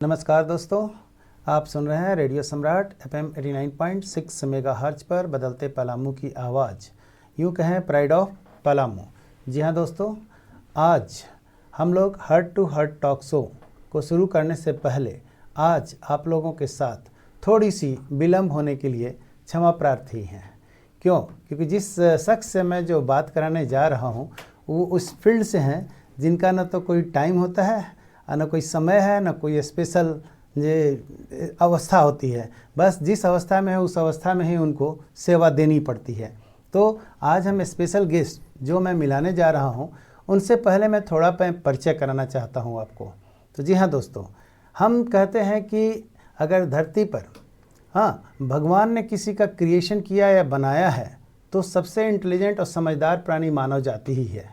नमस्कार दोस्तों, आप सुन रहे हैं रेडियो सम्राट FM 89.6 मेगाहर्ट्ज पर बदलते पलामू की आवाज़, यूँ कहें प्राइड ऑफ पलामू। जी हाँ दोस्तों, आज हम लोग heart to heart talk show को शुरू करने से पहले आज आप लोगों के साथ थोड़ी सी विलम्ब होने के लिए क्षमा प्रार्थी हैं। क्योंकि जिस शख्स से मैं जो बात कराने जा रहा हूँ वो उस फील्ड से हैं जिनका न तो कोई टाइम होता है, न कोई समय है, न कोई स्पेशल ये अवस्था होती है। बस जिस अवस्था में है उस अवस्था में ही उनको सेवा देनी पड़ती है। तो आज हम स्पेशल गेस्ट जो मैं मिलाने जा रहा हूँ उनसे पहले मैं थोड़ा परिचय कराना चाहता हूँ आपको। तो जी हाँ दोस्तों, हम कहते हैं कि अगर धरती पर भगवान ने किसी का क्रिएशन किया या बनाया है तो सबसे इंटेलिजेंट और समझदार प्राणी मानव जाति ही है।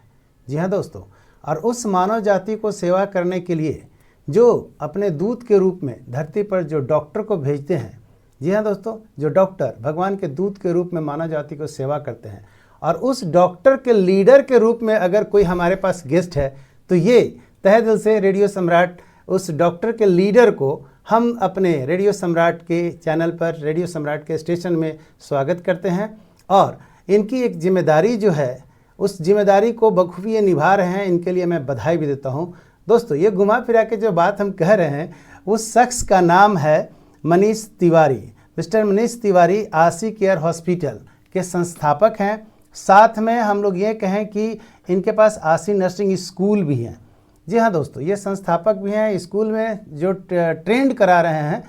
जी हाँ दोस्तों, और उस मानव जाति को सेवा करने के लिए जो अपने दूत के रूप में धरती पर जो डॉक्टर को भेजते हैं, जी हाँ दोस्तों, जो डॉक्टर भगवान के दूत के रूप में मानव जाति को सेवा करते हैं, और उस डॉक्टर के लीडर के रूप में अगर कोई हमारे पास गेस्ट है तो ये तहे दिल से रेडियो सम्राट उस डॉक्टर के लीडर को हम अपने रेडियो सम्राट के चैनल पर, रेडियो सम्राट के स्टेशन में स्वागत करते हैं। और इनकी एक जिम्मेदारी जो है उस जिम्मेदारी को बखूबी ये निभा रहे हैं, इनके लिए मैं बधाई भी देता हूँ। दोस्तों, ये घुमा फिरा के जो बात हम कह रहे हैं उस शख्स का नाम है मनीष तिवारी। मिस्टर मनीष तिवारी आशी केयर हॉस्पिटल के संस्थापक हैं। साथ में हम लोग ये कहें कि इनके पास आशी नर्सिंग स्कूल भी हैं। जी हाँ दोस्तों, ये संस्थापक भी हैं। स्कूल में जो ट्रेंड करा रहे हैं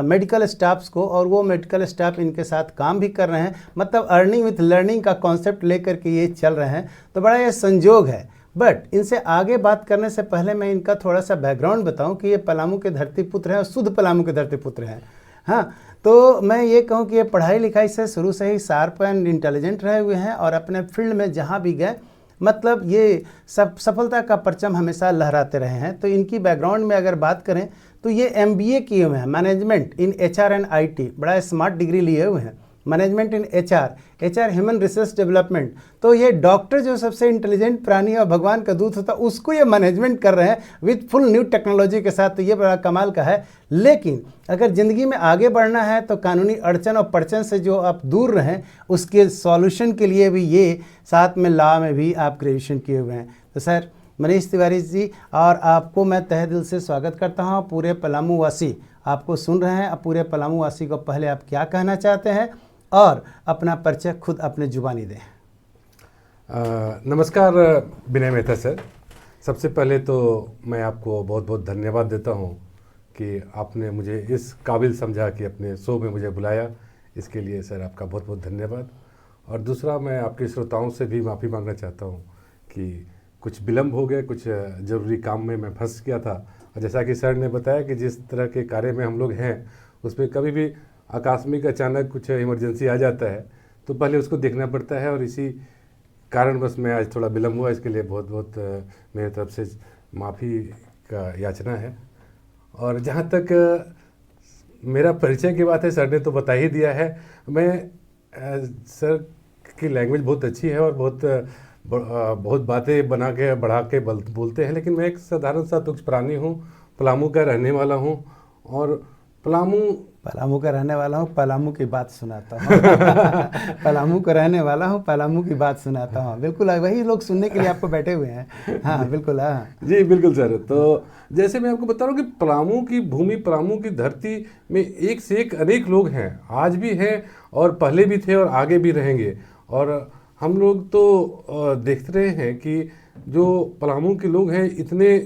मेडिकल स्टाफ्स को, और वो मेडिकल स्टाफ इनके साथ काम भी कर रहे हैं। मतलब अर्निंग विथ लर्निंग का कॉन्सेप्ट लेकर के ये चल रहे हैं। तो बड़ा ये संजोग है। बट इनसे आगे बात करने से पहले मैं इनका थोड़ा सा बैकग्राउंड बताऊं कि ये पलामू के धरती पुत्र हैं और शुद्ध पलामू के धरती पुत्र हैं। हाँ, तो मैं ये कहूँ कि ये पढ़ाई लिखाई से शुरू से ही शार्प एंड इंटेलिजेंट रहे हुए हैं, और अपने फील्ड में जहाँ भी गए मतलब ये सब सफलता का परचम हमेशा लहराते रहे हैं। तो इनकी बैकग्राउंड में अगर बात करें तो ये MBA किए हुए हैं, management in HR and IT, बड़ा स्मार्ट डिग्री लिए हुए हैं। मैनेजमेंट इन HR ह्यूमन रिसोर्स डेवलपमेंट। तो ये डॉक्टर जो सबसे इंटेलिजेंट प्राणी और भगवान का दूत होता है उसको ये मैनेजमेंट कर रहे हैं विथ फुल न्यू टेक्नोलॉजी के साथ। तो ये बड़ा कमाल का है। लेकिन अगर ज़िंदगी में आगे बढ़ना है तो कानूनी अड़चन और पड़चन से जो आप दूर रहें उसके सॉल्यूशन के लिए भी ये साथ में लॉ में भी आप ग्रेजुएशन किए हुए हैं। तो सर मनीष तिवारी जी, और आपको मैं तहे दिल से स्वागत करता हूँ। पूरे पलामू वासी आपको सुन रहे हैं। अब पूरे पलामू वासी को पहले आप क्या कहना चाहते हैं और अपना परिचय खुद अपने जुबानी दें। नमस्कार विनय मेहता सर। सबसे पहले तो मैं आपको बहुत बहुत धन्यवाद देता हूँ कि आपने मुझे इस काबिल समझा कि अपने शो में मुझे बुलाया। इसके लिए सर आपका बहुत बहुत धन्यवाद। और दूसरा, मैं आपके श्रोताओं से भी माफ़ी मांगना चाहता हूँ कि कुछ विलम्ब हो गया, कुछ ज़रूरी काम में मैं फंस गया था। और जैसा कि सर ने बताया कि जिस तरह के कार्य में हम लोग हैं उसमें कभी भी आकस्मिक अचानक कुछ इमरजेंसी आ जाता है तो पहले उसको देखना पड़ता है, और इसी कारण बस मैं आज थोड़ा विलम्ब हुआ। इसके लिए बहुत बहुत मेरी तरफ से माफ़ी का याचना है। और जहाँ तक मेरा परिचय की बात है, सर ने तो बता ही दिया है। मैं सर की लैंग्वेज बहुत अच्छी है और बहुत बातें बना के बढ़ा के बोलते हैं, लेकिन मैं एक साधारण सा तुच्छ प्राणी हूँ। पलामू का रहने वाला हूँ और पलामू का रहने वाला हूँ, पलामू की बात सुनाता हूँ। पलामू का रहने वाला हूँ, पलामू की बात सुनाता हूँ। बिल्कुल वही लोग सुनने के लिए आपको बैठे हुए हैं। हाँ बिल्कुल। हाँ जी बिल्कुल सर। तो जैसे मैं आपको बता रहा हूँ कि पलामू की भूमि, पलामू की धरती में एक से एक अनेक लोग हैं, आज भी हैं और पहले भी थे और आगे भी रहेंगे। और हम लोग तो देखते रहे हैं कि जो पलामू के लोग हैं इतने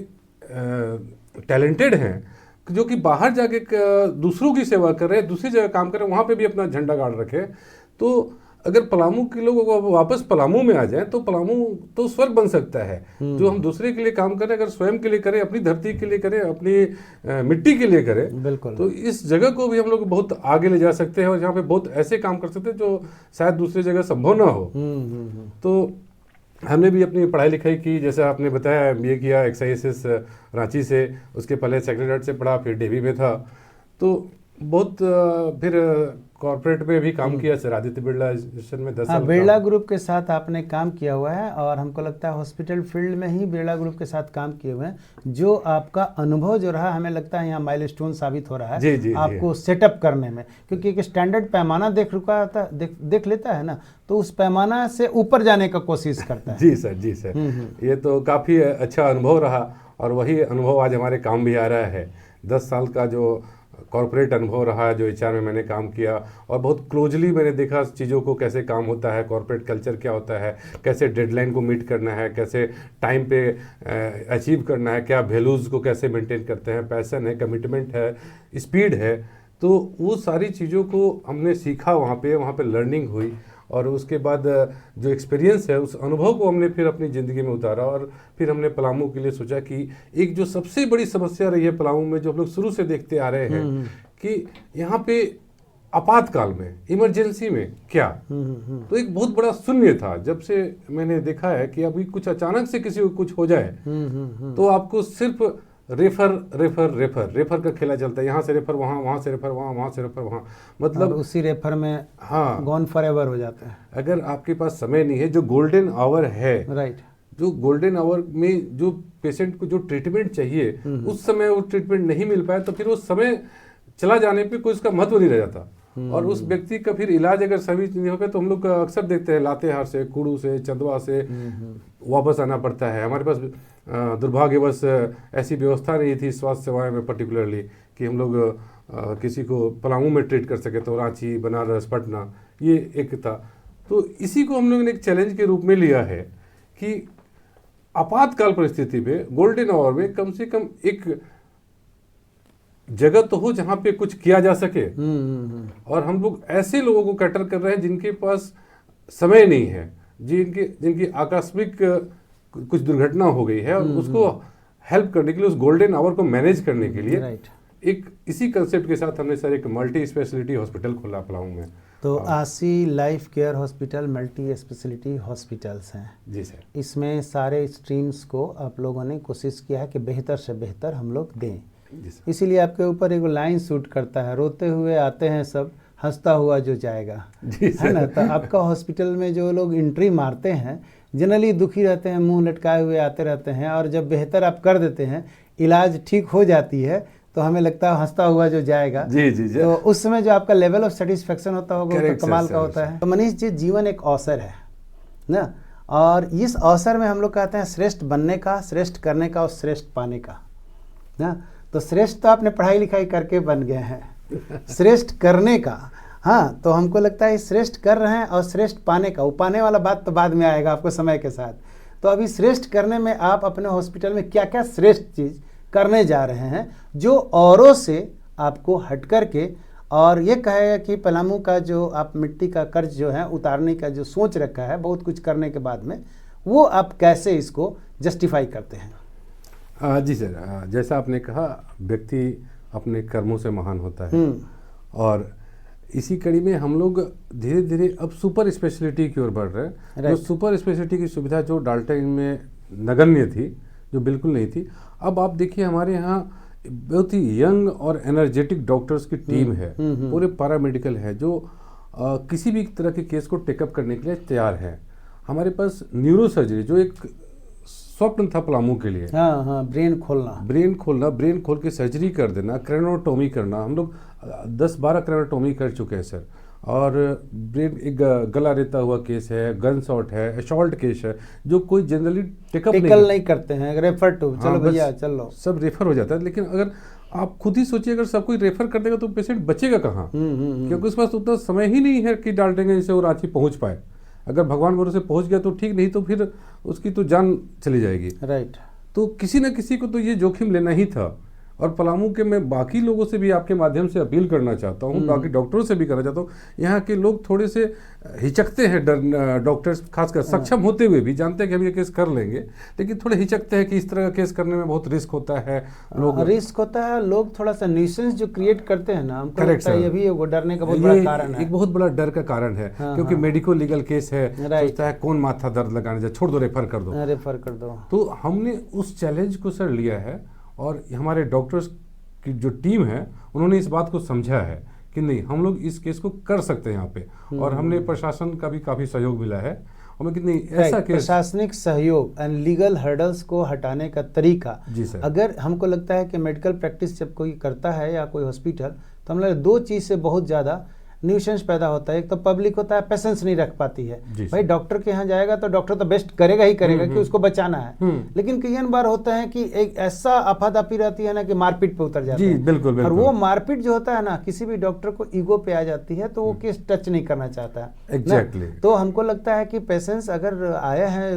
टैलेंटेड हैं जो कि बाहर जाके दूसरों की सेवा कर रहे हैं, दूसरी जगह काम कर रहे हैं, वहाँ पे भी अपना झंडा गाड़ रखे। तो अगर पलामू के लोग वापस पलामू में आ जाएं तो पलामू तो स्वर्ग बन सकता है। जो हम दूसरे के लिए काम करें, अगर स्वयं के लिए करें, अपनी धरती के लिए करें, अपनी मिट्टी के लिए करें, बिल्कुल, तो इस जगह को भी हम लोग बहुत आगे ले जा सकते हैं और यहाँ पे बहुत ऐसे काम कर सकते हैं जो शायद दूसरी जगह संभव ना हो। तो हमने भी अपनी पढ़ाई लिखाई की, जैसे आपने बताया MBA किया XISS रांची से, उसके पहले सेक्रेटरीट से पढ़ा, फिर डेवी में था। तो बहुत फिर कॉर्पोरेट में भी काम किया सर, आदित्य बिरला इंस्टीट्यूशन में 10 हाँ, साल बिरला ग्रुप के साथ आपने काम किया हुआ है और हमको लगता है हॉस्पिटल फील्ड में ही बिरला ग्रुप के साथ काम किए हुए हैं। जो आपका अनुभव जो रहा हमें लगता है यहाँ माइलस्टोन साबित हो रहा है जी, जी, आपको सेटअप करने में, क्योंकि एक स्टैंडर्ड पैमाना देख लेता है ना, तो उस पैमाना से ऊपर जाने का कोशिश करता है। जी सर, जी सर, ये तो काफ़ी अच्छा अनुभव रहा और वही अनुभव आज हमारे काम भी आ रहा है। 10 साल का जो कॉर्पोरेट अनुभव रहा है, जो एचआर में मैंने काम किया और बहुत क्लोजली मैंने देखा चीज़ों को, कैसे काम होता है, कॉर्पोरेट कल्चर क्या होता है, कैसे डेडलाइन को मीट करना है, कैसे टाइम पे अचीव करना है, क्या वैल्यूज़ को कैसे मेंटेन करते हैं, पैशन है, कमिटमेंट है, स्पीड है। तो वो सारी चीज़ों को हमने सीखा वहाँ पे लर्निंग हुई और उसके बाद जो एक्सपीरियंस है उस अनुभव को हमने फिर अपनी ज़िंदगी में उतारा और फिर हमने पलामू के लिए सोचा कि एक जो सबसे बड़ी समस्या रही है पलामू में, जो हम लोग शुरू से देखते आ रहे हैं कि यहाँ पे आपातकाल में, इमरजेंसी में क्या, तो एक बहुत बड़ा शून्य था। जब से मैंने देखा है कि अभी कुछ अचानक से किसी को कुछ हो जाए तो आपको सिर्फ रेफर का खेला चलता है, यहाँ से रेफर वहाँ, वहाँ से रेफर वहाँ, वहाँ से रेफर वहाँ, मतलब उसी रेफर में हाँ गॉन फॉरएवर हो जाता है। अगर आपके पास समय नहीं है, जो गोल्डन आवर है, राइट, जो गोल्डन आवर में जो पेशेंट को जो ट्रीटमेंट चाहिए उस समय वो ट्रीटमेंट नहीं मिल पाया तो फिर वो समय चला जाने पे कोई उसका महत्व नहीं रह जाता और उस व्यक्ति का फिर इलाज अगर सही नहीं हो पाए तो हम लोग अक्सर देखते हैं लातेहार से, कुड़ू से, चंदवा से वापस आना पड़ता है। हमारे पास दुर्भाग्यवश ऐसी व्यवस्था नहीं थी स्वास्थ्य सेवाएं में पर्टिकुलरली कि हम लोग किसी को पलामू में ट्रीट कर सके, तो रांची, बनारस, पटना, ये एक था। तो इसी को हम लोगों ने एक चैलेंज के रूप में लिया है कि आपातकाल परिस्थिति में, गोल्डन आवर में कम से कम एक जगह तो हो जहां पे कुछ किया जा सके। और हम लोग ऐसे लोगों को कैटर कर रहे हैं जिनके पास समय नहीं है, जिनकी आकस्मिक कुछ दुर्घटना हो गई है और उसको हेल्प करने के लिए, उस गोल्डन आवर को मैनेज करने के लिए एक इसी कंसेप्ट के साथ हमने सर एक मल्टी स्पेशलिटी हॉस्पिटल खोला पलामू में। तो आशी life care hospital multi speciality hospitals हैं जी सर। इसमें सारे स्ट्रीम्स को आप लोगों ने कोशिश किया है कि बेहतर से बेहतर हम लोग दें। इसीलिए आपके ऊपर एक लाइन शूट करता है, रोते हुए आते हैं सब, हंसता हुआ जो जाएगा, है ना। तो आपका हॉस्पिटल में जो लोग एंट्री मारते हैं जनरली दुखी रहते हैं, मुंह लटकाए हुए आते रहते हैं, और जब बेहतर आप कर देते हैं, इलाज ठीक हो जाती है, तो हमें लगता है हंसता हुआ जो जाएगा। जी जी जी। तो उस समय जो आपका लेवल ऑफ सेटिस्फेक्शन होता होगा वो तो कमाल का होता है। तो मनीष जी, जीवन एक अवसर है ना, और इस अवसर में हम लोग कहते हैं श्रेष्ठ बनने का, श्रेष्ठ करने का और श्रेष्ठ पाने का ना। तो श्रेष्ठ तो आपने पढ़ाई लिखाई करके बन गए हैं, श्रेष्ठ करने का, हाँ, तो हमको लगता है श्रेष्ठ कर रहे हैं और श्रेष्ठ पाने का, वो पाने वाला बात तो बाद में आएगा आपको समय के साथ। तो अभी श्रेष्ठ करने में आप अपने हॉस्पिटल में क्या क्या श्रेष्ठ चीज़ करने जा रहे हैं जो औरों से आपको हट करके, और ये कहेगा कि पलामू का जो आप मिट्टी का कर्ज जो है उतारने का जो सोच रखा है बहुत कुछ करने के बाद में, वो आप कैसे इसको जस्टिफाई करते हैं? जी सर, जैसा आपने कहा, व्यक्ति अपने कर्मों से महान होता है और इसी कड़ी में हम लोग धीरे धीरे अब सुपर स्पेशलिटी की ओर बढ़ रहे हैं। जो सुपर स्पेशलिटी की सुविधा जो डाल्टन में नगण्य थी, जो बिल्कुल नहीं थी, अब आप देखिए हमारे यहाँ बहुत ही यंग और एनर्जेटिक डॉक्टर्स की टीम है, पूरे पैरामेडिकल है जो किसी भी तरह के केस को टेकअप करने के लिए तैयार है। हमारे पास न्यूरो सर्जरी जो एक स्वप्न था पलामू के लिए, हाँ, ब्रेन खोल के सर्जरी कर देना, क्रेनोटोमी करना, हम लोग 10-12 क्रेनोटोमी कर चुके हैं सर। और ब्रेन एक गला रेता हुआ केस है, गन शॉट है, असॉल्ट केस है, जो कोई जनरली टेकअप नहीं करते हैं, रेफर टू, चलो भैया चलो, सब रेफर हो जाता है। लेकिन अगर आप खुद ही सोचिए, अगर सब कोई रेफर कर देगा तो पेशेंट बचेगा कहाँ, क्योंकि उसके पास उतना समय ही नहीं है कि डाल्टनगंज से वो रांची पहुँच पाए। अगर भगवान भरोसे पहुंच गया तो ठीक, नहीं तो फिर उसकी तो जान चली जाएगी। राइट। तो किसी न किसी को तो ये जोखिम लेना ही था। और पलामू के मैं बाकी लोगों से भी आपके माध्यम से अपील करना चाहता हूँ, बाकी डॉक्टरों से भी करना चाहता हूँ। यहाँ के लोग थोड़े से हिचकते हैं, डॉक्टर्स खासकर सक्षम होते हुए भी जानते हैं कि हम ये केस कर लेंगे, लेकिन थोड़े हिचकते हैं कि इस तरह का केस करने में बहुत रिस्क होता है, रिस्क होता है। लोग थोड़ा सा न्यूसेंस जो क्रिएट करते हैं ना, हमको लगता है ये भी डरने का बहुत बड़ा कारण है, एक बहुत बड़ा डर का कारण है। क्योंकि मेडिको लीगल केस है, सोचता है कौन माथा दर्द लगाने जाए, छोड़ दो, रेफर कर दो। तो हमने उस चैलेंज को सर लिया है और हमारे डॉक्टर्स की जो टीम है उन्होंने इस बात को समझा है कि नहीं हम लोग इस केस को कर सकते हैं यहाँ पे, और हमने प्रशासन का भी काफ़ी सहयोग मिला है। और मैं कितनी ऐसा केस प्रशासनिक सहयोग एंड लीगल हर्डल्स को हटाने का तरीका, जी सर, अगर हमको लगता है कि मेडिकल प्रैक्टिस जब कोई करता है या कोई हॉस्पिटल, तो हम लोग दो चीज़ से बहुत ज़्यादा न्यूसेंस पैदा होता है। एक तो पब्लिक होता है पेशेंस नहीं रख पाती है, भाई डॉक्टर के यहाँ जाएगा तो डॉक्टर तो बेस्ट करेगा ही करेगा कि उसको बचाना है, लेकिन कई बार होता है कि एक ऐसा अफादफी रहती है ना कि मारपीट पे उतर जाती है। बिल्कुल, और वो मारपीट जो होता है ना, किसी भी डॉक्टर को ईगो पे आ जाती है, तो वो केस टच नहीं करना चाहता है। एग्जैक्टली। तो हमको लगता है कि पेशेंस अगर आया है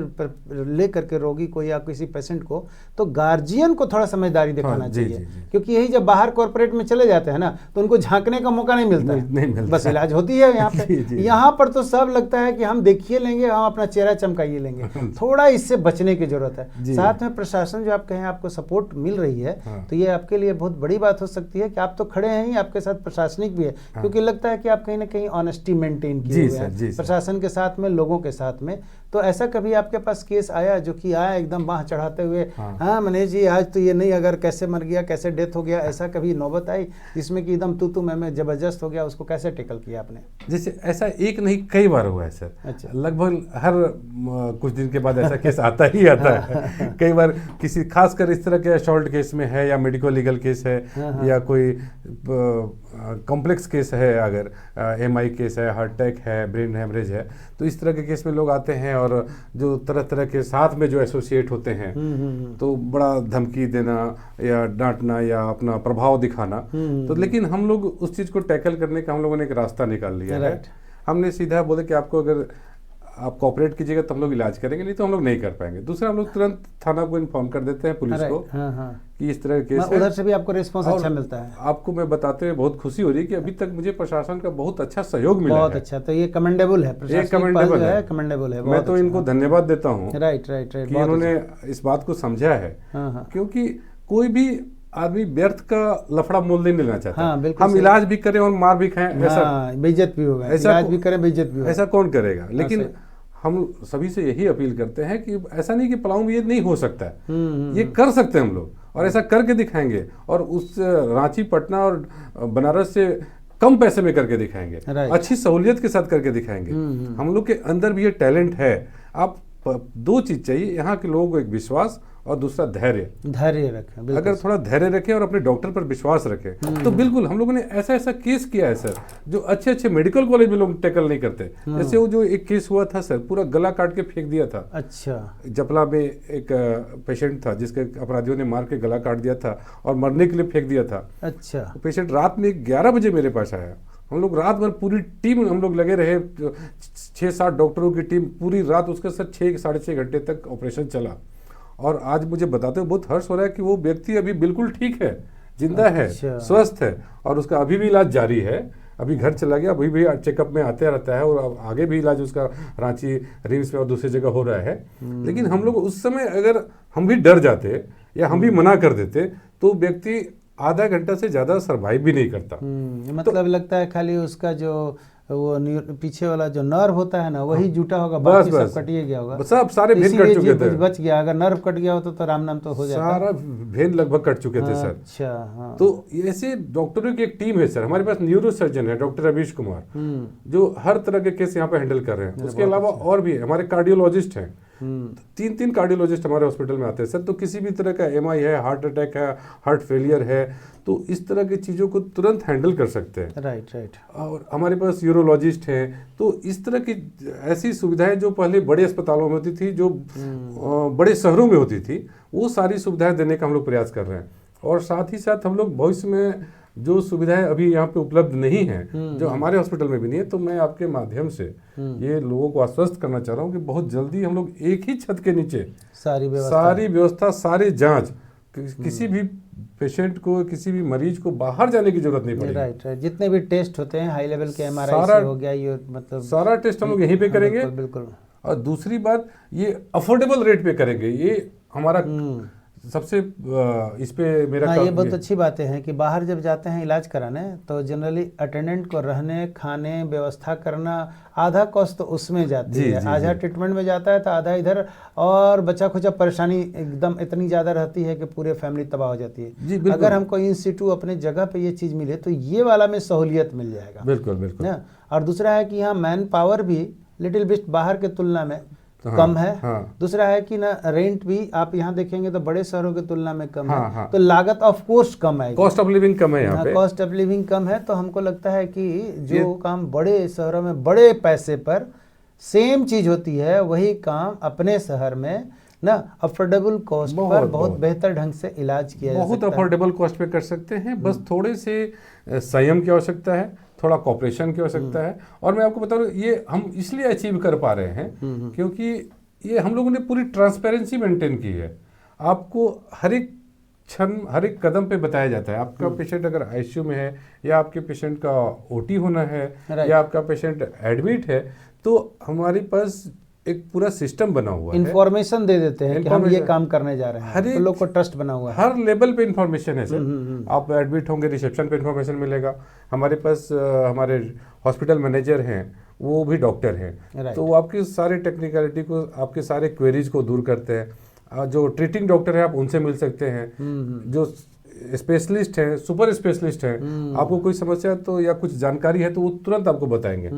ले करके रोगी को या किसी पेशेंट को, तो गार्जियन को थोड़ा समझदारी दिखाना चाहिए, क्योंकि यही जब बाहर कॉर्पोरेट में चले जाते हैं ना, तो उनको झांकने का मौका नहीं मिलता, बस इलाज होती है यहाँ पे। यहाँ पर तो सब लगता है कि हम देखिए लेंगे, हम अपना चेहरा चमकाइए लेंगे। थोड़ा इससे बचने की जरूरत है। साथ में प्रशासन जो आप कहें आपको सपोर्ट मिल रही है, तो ये आपके लिए बहुत बड़ी बात हो सकती है कि आप तो खड़े हैं ही, आपके साथ प्रशासनिक भी है, क्योंकि लगता है कि आप कहीं ना कहीं ऑनेस्टी मेंटेन किए हुए हैं प्रशासन के साथ में, लोगों के साथ में। तो ऐसा कभी आपके पास केस आया जो कि आया एकदम बाह चढ़ाते हुए, हाँ मनीष जी आज तो ये नहीं, अगर कैसे मर गया, कैसे डेथ हो गया, ऐसा कभी नौबत आई जिसमें कि एकदम तू मैं जबरदस्त हो गया, उसको कैसे टेकल किया आपने? जैसे ऐसा एक नहीं कई बार हुआ है सर। अच्छा। लगभग हर कुछ दिन के बाद ऐसा केस आता ही आता है। कई बार किसी खासकर इस तरह के असॉल्ट केस में है, या मेडिको लीगल केस है, या कोई कॉम्प्लेक्स केस है, अगर MI केस है, हार्ट अटैक है, ब्रेन हेमरेज है, तो इस तरह के केस में लोग आते हैं, और जो तरह तरह के साथ में जो एसोसिएट होते हैं, तो बड़ा धमकी देना या डांटना या अपना प्रभाव दिखाना। तो लेकिन हम लोग उस चीज़ को टैकल करने का हम लोगों ने एक रास्ता निकाल लिया है। हमने सीधा बोले कि आपको अगर आप कोऑपरेट कीजिएगा तो हम लोग इलाज करेंगे, नहीं तो हम लोग नहीं कर पाएंगे। दूसरा, हम लोग तुरंत थाना को इन्फॉर्म कर देते हैं, पुलिस को, कि इस तरह के केस है। उधर से भी आपको रिस्पांस अच्छा मिलता है। आपको मैं बताते हुए बहुत खुशी हो रही है कि अभी तक मुझे प्रशासन का बहुत अच्छा सहयोग मिला है। बहुत अच्छा, तो ये कमेंडेबल है, कमेंडेबल है। मैं तो इनको धन्यवाद देता हूँ राइट कि इन्होंने इस बात को समझा है, क्योंकि कोई भी आदमी व्यर्थ का लफड़ा मोल नहीं लेना चाहता। हम इलाज भी करें और मार भी खाएं, ऐसा बेइज्जत भी होगा, इलाज भी करें बेइज्जत भी होगा, ऐसा कौन करेगा? लेकिन हम सभी से यही अपील करते हैं कि ऐसा नहीं कि पलाऊ में ये नहीं हो सकता है, ये कर सकते हैं हम लोग, और ऐसा करके दिखाएंगे, और उस रांची, पटना और बनारस से कम पैसे में करके दिखाएंगे, अच्छी सहूलियत के साथ करके दिखाएंगे। हम लोग के अंदर भी ये टैलेंट है। आप दो चीज चाहिए यहाँ के लोगों को, एक विश्वास और दूसरा धैर्य रखें। अगर थोड़ा धैर्य रखें और अपने डॉक्टर पर विश्वास रखें, तो बिल्कुल हम लोगों ने ऐसा ऐसा केस किया है सर, जो अच्छे अच्छे मेडिकल कॉलेज में लोग टैकल नहीं करते। जैसे वो जो एक केस हुआ था सर, पूरा गला काट के फेंक दिया था। अच्छा। जपला में एक पेशेंट था जिसके अपराधियों ने मार के गला काट दिया था और मरने के लिए फेंक दिया था। अच्छा। पेशेंट रात में 11 बजे मेरे पास आया। हम लोग रात भर पूरी टीम हम लोग लगे रहे, 6-7 डॉक्टरों की टीम पूरी रात, उसके सर 6-6.5 घंटे तक ऑपरेशन चला। और आज मुझे बताते हुए बहुत हर्ष हो रहा है कि वो व्यक्ति अभी बिल्कुल ठीक है, जिंदा है, स्वस्थ है, और उसका अभी भी इलाज जारी है। अभी घर चला गया, अभी भी चेकअप में आते रहता है, और आगे भी इलाज उसका रांची रिम्स में और दूसरी जगह हो रहा है। लेकिन हम लोग उस समय अगर हम भी डर जाते या हम भी मना कर देते, तो व्यक्ति आधा घंटा से ज्यादा सर्वाइव भी नहीं करता। मतलब तो लगता है खाली उसका जो वो पीछे वाला जो नर्व होता है ना, वही जुटा होगा, बाकी सब कटिए गया होगा, सब सारे भेन कट चुके थे, बच गया। अगर नर्व कट गया होता तो राम नाम तो हो जाता, सारा भेन लगभग कट चुके थे सर। अच्छा। तो ऐसे डॉक्टरों की एक टीम है सर। हमारे पास न्यूरो सर्जन है डॉक्टर रवीश कुमार, जो हर तरह के केस यहाँ पे हैंडल कर रहे हैं। उसके अलावा और भी हमारे कार्डियोलॉजिस्ट हैं, 3 कार्डियोलॉजिस्ट हमारे हॉस्पिटल में आते हैं सर। तो किसी भी तरह का MI है, हार्ट अटैक है, हार्ट फेलियर है, तो इस तरह की चीज़ों को तुरंत हैंडल कर सकते हैं। राइट। और हमारे पास यूरोलॉजिस्ट हैं। तो इस तरह की ऐसी सुविधाएं जो पहले बड़े अस्पतालों में होती थी, जो बड़े शहरों में होती थी, वो सारी सुविधाएं देने का हम लोग प्रयास कर रहे हैं। और साथ ही साथ हम लोग भविष्य में जो सुविधाएं अभी यहाँ पे उपलब्ध नहीं है, जो हमारे हॉस्पिटल में भी नहीं है, तो मैं आपके माध्यम से ये लोगों को आश्वस्त करना चाह रहा हूँ कि बहुत जल्दी हम लोग एक ही छत के नीचे सारी व्यवस्था, सारी जांच, किसी भी पेशेंट को, किसी भी मरीज को बाहर जाने की जरूरत नहीं पड़ेगी। राइट। जितने भी टेस्ट होते हैं, हाई लेवल के MRI हो गया, ये मतलब सारा टेस्ट हम लोग यहीं पे करेंगे। बिल्कुल। और दूसरी बात, ये अफोर्डेबल रेट पे करेंगे। ये हमारा सबसे इस पे मेरा हाँ, ये बहुत अच्छी बातें हैं कि बाहर जब जाते हैं इलाज कराने तो जनरली अटेंडेंट को रहने खाने व्यवस्था करना आधा कॉस्ट तो उसमें जाती जी, है, जी, आधा जी। ट्रीटमेंट में जाता है तो आधा इधर, और बचा खुचा परेशानी एकदम इतनी ज़्यादा रहती है कि पूरे फैमिली तबाह हो जाती जी, है। बिल्कुल। अगर हमको इन सिटू अपने जगह पे ये चीज़ मिले तो ये वाला में सहूलियत मिल जाएगा बिल्कुल बिल्कुल। ना। और दूसरा है कि यहाँ मैन पावर भी लिटिल बिट बाहर के तुलना में हाँ, कम है। हाँ। दूसरा है कि ना रेंट भी आप यहाँ देखेंगे तो बड़े शहरों की तुलना में कम हाँ, है, हाँ। तो लागत ऑफ कोर्स कम आएगी, कॉस्ट ऑफ लिविंग कम है यहाँ पे। कॉस्ट ऑफ लिविंग कम है। तो हमको लगता है कि जो ये- काम बड़े शहरों में बड़े पैसे पर सेम चीज होती है वही काम अपने शहर में ना अफोर्डेबल कॉस्ट पर बहुत बेहतर ढंग से इलाज किया जा बहुत सकता है। अफोर्डेबल कॉस्ट पे कर सकते हैं। बस थोड़े से संयम की आवश्यकता है, थोड़ा कॉपरेशन की आवश्यकता है। और मैं आपको बता रहा हूँ ये हम इसलिए अचीव कर पा रहे हैं क्योंकि ये हम लोगों ने पूरी ट्रांसपेरेंसी मेंटेन की है। आपको हर एक क्षण हर एक कदम पे बताया जाता है। आपका पेशेंट अगर आईसीयू में है या आपके पेशेंट का ओटी होना है या आपका पेशेंट एडमिट है तो हमारे पास एक पूरा सिस्टम बना हुआ है। इंफॉर्मेशन दे देते हैं कि हम ये काम करने जा रहे हैं, तो लोग को ट्रस्ट बना हुआ है। हर लेवल पे इंफॉर्मेशन है सर। आप एडमिट होंगे रिसेप्शन पे इंफॉर्मेशन मिलेगा। हमारे पास हमारे हॉस्पिटल मैनेजर हैं, वो भी डॉक्टर हैं, तो वो आपकी सारे टेक्निकलिटी को, आपके सारे क्वेरीज को दूर करते हैं। जो ट्रीटिंग डॉक्टर है आप उनसे मिल सकते हैं, जो स्पेशलिस्ट हैं, सुपर स्पेशलिस्ट हैं, आपको कोई समस्या तो या कुछ जानकारी है तो वो तुरंत आपको बताएंगे।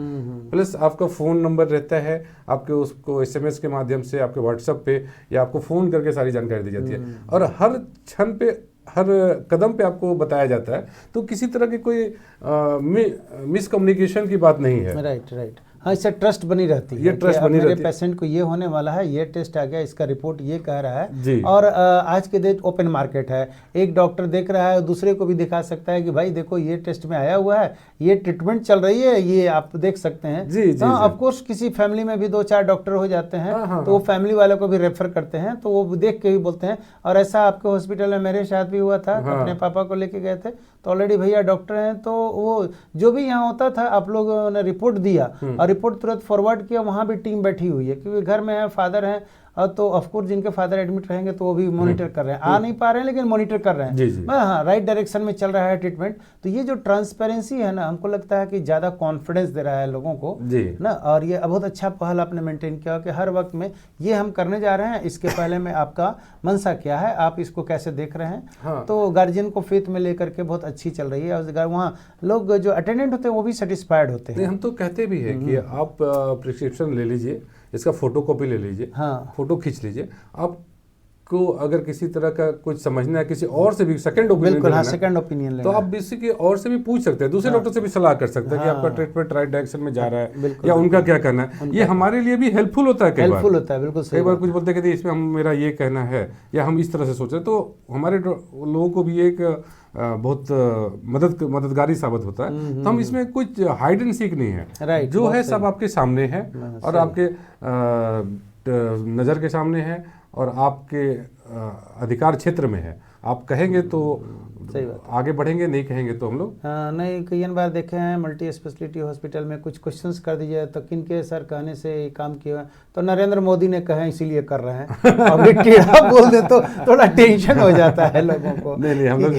प्लस आपका फ़ोन नंबर रहता है, आपके उसको एसएमएस के माध्यम से आपके व्हाट्सएप पे या आपको फ़ोन करके सारी जानकारी दी जाती है और हर क्षण पे हर कदम पे आपको बताया जाता है। तो किसी तरह की कोई मिसकम्युनिकेशन की बात नहीं है। Right right. हाँ, इससे ट्रस्ट बनी रहती है। ये ट्रस्ट बनी रहती है। मेरे पेशेंट को ये होने वाला है, ये टेस्ट आ गया, इसका रिपोर्ट ये कह रहा है जी। और आज के डेट ओपन मार्केट है, एक डॉक्टर देख रहा है दूसरे को भी दिखा सकता है कि भाई देखो ये टेस्ट में आया हुआ है, ये ट्रीटमेंट चल रही है, ये आप देख सकते हैं। जी, जी, ऑफ कोर्स किसी फैमिली में भी 2-4 डॉक्टर हो जाते हैं तो वो फैमिली वालों को भी रेफर करते हैं, तो वो देख के भी बोलते हैं। और ऐसा आपके हॉस्पिटल में मेरे साथ भी हुआ था। अपने पापा को लेके गए थे तो ऑलरेडी भैया डॉक्टर हैं, तो वो जो भी यहाँ होता था आप लोगों ने रिपोर्ट दिया और रिपोर्ट तुरंत फॉरवर्ड किया, वहाँ भी टीम बैठी हुई है क्योंकि घर में है, फादर हैं, तो ऑफकोर्स जिनके फादर एडमिट रहेंगे तो वो भी मॉनिटर कर रहे हैं, आ नहीं पा रहे हैं लेकिन मॉनिटर कर रहे हैं। हाँ, राइट डायरेक्शन में चल रहा है ट्रीटमेंट। तो ये जो ट्रांसपेरेंसी है ना, हमको लगता है कि ज़्यादा कॉन्फिडेंस दे रहा है लोगों को ना। और ये बहुत अच्छा पहल आपने मेंटेन किया कि हर वक्त में ये हम करने जा रहे हैं, इसके पहले में आपका मंशा क्या है, आप इसको कैसे देख रहे हैं। तो गार्जियन को फेथ में लेकर के बहुत अच्छी चल रही है और वहाँ लोग जो अटेंडेंट होते हैं वो भी सेटिस्फाइड होते हैं। हम तो कहते भी हैं कि आप प्रिस्क्रिप्शन ले लीजिए, इसका फोटो कॉपी ले लीजिए, फोटो खींच लीजिए। आपको अगर किसी तरह का कुछ समझना है, किसी और से भी सेकंड ओपिनियन, सेकंड ओपिनियन लेना, तो आप किसी और से भी पूछ सकते हैं, दूसरे डॉक्टर से भी सलाह कर सकते हैं कि आपका ट्रीटमेंट राइट डायरेक्शन में जा रहा है या उनका क्या कहना है। ये हमारे लिए भी हेल्पफुल होता है। कई बार कुछ बोलते हैं कि इसमें हम मेरा ये कहना है या हम इस तरह से सोच रहे हैं, तो हमारे लोगों को भी एक बहुत मददगारी साबित होता है। तो हम इसमें कुछ हाइड एंड सीक नहीं है, जो है सब आपके सामने है और आपके नज़र के सामने है और आपके अधिकार क्षेत्र में है। आप कहेंगे तो सही बात, आगे बढ़ेंगे, नहीं कहेंगे तो हम लोग नहीं। कई बार देखे हैं मल्टी स्पेशलिटी हॉस्पिटल में कुछ क्वेश्चंस कर दीजिए तो किनके सर कहने से काम किया, तो नरेंद्र मोदी ने कहा इसीलिए कर रहे हैं। अभी टेढ़ा बोल दे तो थोड़ा टेंशन हो जाता है लोगों को। नहीं, हम लोग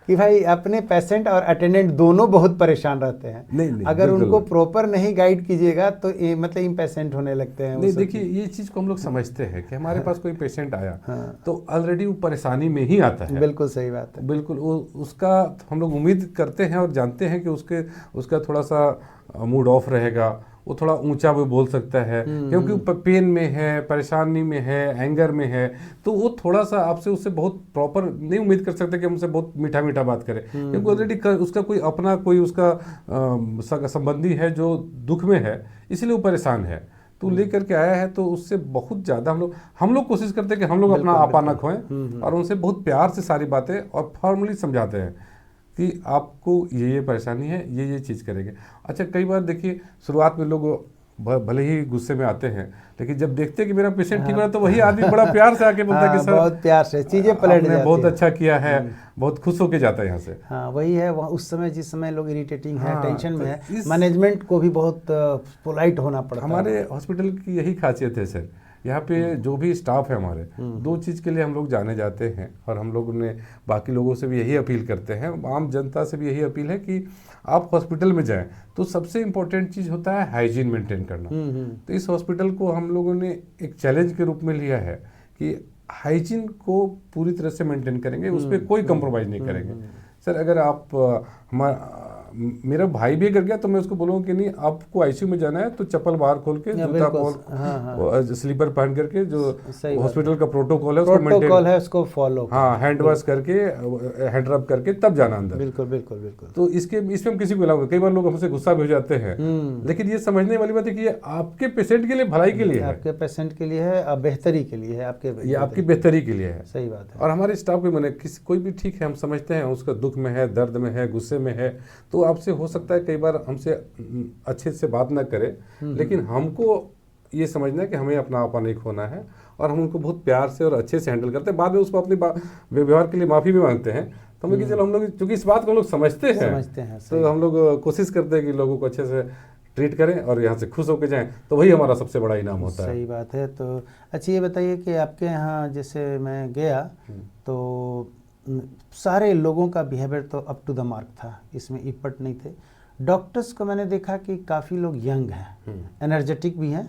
कि भाई अपने पेशेंट और अटेंडेंट दोनों बहुत परेशान रहते हैं। नहीं, अगर उनको प्रॉपर नहीं गाइड कीजिएगा तो मतलब इम्पेशेंट होने लगते हैं। नहीं, देखिए ये चीज़ को हम लोग समझते हैं कि हमारे पास कोई पेशेंट आया तो ऑलरेडी वो परेशानी में ही आता है। बिल्कुल सही बात है। बिल्कुल उसका हम लोग उम्मीद करते हैं और जानते हैं कि उसका थोड़ा सा मूड ऑफ रहेगा, वो थोड़ा ऊंचा भी बोल सकता है क्योंकि वो पेन में है, परेशानी में है, एंगर में है, तो वो थोड़ा सा आपसे उससे बहुत प्रॉपर नहीं उम्मीद कर सकते कि हमसे बहुत मीठा मीठा बात करे, क्योंकि ऑलरेडी उसका कोई अपना कोई उसका संबंधी है जो दुख में है, इसलिए वो परेशान है। तो लेकर के आया है तो उससे बहुत ज़्यादा हम लोग कोशिश करते हैं कि हम लोग अपना आपा न खोएं और उनसे बहुत प्यार से सारी बातें और फॉर्मली समझाते हैं कि आपको ये परेशानी है, ये चीज़ करेंगे। अच्छा, कई बार देखिए शुरुआत में लोग भले ही गुस्से में आते हैं, लेकिन जब देखते हैं कि मेरा पेशेंट ठीक हो रहा है तो वही आदमी बड़ा प्यार से आके बोलता है कि सर बहुत प्यार से चीज़ें पलट जाती हैं, बहुत अच्छा किया है, बहुत खुश होके जाता है यहाँ से। हाँ, वही है। उस समय जिस समय लोग इरिटेटिंग है, टेंशन में है, मैनेजमेंट को भी बहुत पोलाइट होना पड़ता है। हमारे हॉस्पिटल की यही खासियत है सर यहाँ पे जो भी स्टाफ है हमारे, दो चीज़ के लिए हम लोग जाने जाते हैं, और हम लोग ने बाकी लोगों से भी यही अपील करते हैं, आम जनता से भी यही अपील है कि आप हॉस्पिटल में जाएं तो सबसे इम्पोर्टेंट चीज़ होता है हाइजीन मेंटेन करना। तो इस हॉस्पिटल को हम लोगों ने एक चैलेंज के रूप में लिया है कि हाइजीन को पूरी तरह से मेंटेन करेंगे, उस पर कोई कंप्रोमाइज़ नहीं करेंगे। सर अगर आप मेरा भाई भी कर गया तो मैं उसको बोलूँगा कि नहीं, आपको आईसीयू में जाना है तो चप्पल बाहर खोल के, जूता खोल, स्लीपर पहन करके, जो हॉस्पिटल का प्रोटोकॉल है उसको मेंटेन है, उसको फॉलो, हाँ, हैंड वॉश करके, हैंड रब करके तब जाना अंदर। बिल्कुल बिल्कुल बिल्कुल। तो इसमें हम किसी को अलाउ, कई बार लोग हमसे गुस्सा भी हो जाते हैं, लेकिन ये समझने वाली बात है कि ये आपके पेशेंट के लिए, भलाई के लिए है, आपके पेशेंट के लिए है, बेहतरी के लिए है, ये आपकी बेहतरी के लिए है। सही बात है। और हमारे स्टाफ के मन कोई भी ठीक है, हम समझते हैं उसका दुख में है, दर्द में है, गुस्से में है, तो आपसे हो सकता है कई बार हमसे अच्छे से बात ना करे, लेकिन हमको ये समझना है कि हमें अपना आपा नहीं खोना है, और हम उनको बहुत प्यार से और अच्छे से हैंडल करते हैं। बाद में उसको अपने व्यवहार के लिए माफ़ी भी मांगते हैं, तो हमें कि चलो हम लोग चूँकि इस बात को हम लोग समझते हैं तो हम लोग कोशिश करते हैं कि लोगों को अच्छे से ट्रीट करें और यहाँ से खुश होकर जाएं, तो वही हमारा सबसे बड़ा इनाम होता है। सही बात है। तो अच्छा ये बताइए कि आपके यहाँ जैसे मैं गया तो सारे लोगों का बिहेवियर तो अप टू द मार्क था, इसमें इपट नहीं थे। डॉक्टर्स को मैंने देखा कि काफ़ी लोग यंग हैं, एनर्जेटिक भी हैं,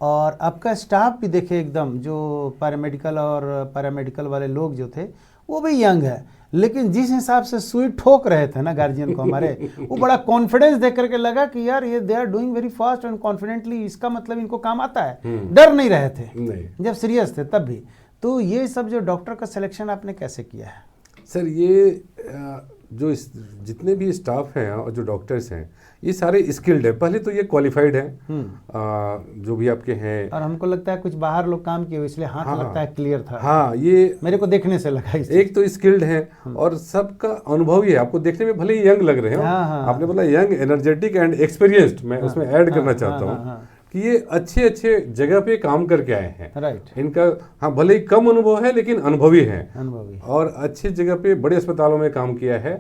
और आपका स्टाफ भी देखे एकदम, जो पैरामेडिकल और पैरामेडिकल वाले लोग जो थे वो भी यंग है, लेकिन जिस हिसाब से सुई ठोक रहे थे ना गार्जियन को हमारे, वो बड़ा कॉन्फिडेंस देख करके लगा कि यार ये they are doing very fast and confidently, इसका मतलब इनको काम आता है। डर नहीं रहे थे जब सीरियस थे तब भी। तो ये सब जो डॉक्टर का सिलेक्शन आपने कैसे किया है? सर ये जो जितने भी स्टाफ हैं और जो डॉक्टर्स हैं, ये सारे स्किल्ड है। पहले तो ये क्वालिफाइड हैं, जो भी आपके हैं, और हमको लगता है कुछ बाहर लोग काम किए इसलिए हाथ लगता है क्लियर था। हाँ, ये मेरे को देखने से लगा। एक तो स्किल्ड हैं और सबका अनुभव ही है। आपको देखने में भले ही यंग लग रहे हैं, आपने बोला यंग, एनर्जेटिक एंड एक्सपीरियंस्ड, मैं उसमें ऐड करना चाहता हूँ कि ये अच्छे अच्छे जगह पे काम करके आए हैं। राइट। इनका हाँ भले ही कम अनुभव है लेकिन अनुभवी हैं, अनुभवी, और अच्छी जगह पे बड़े अस्पतालों में काम किया है,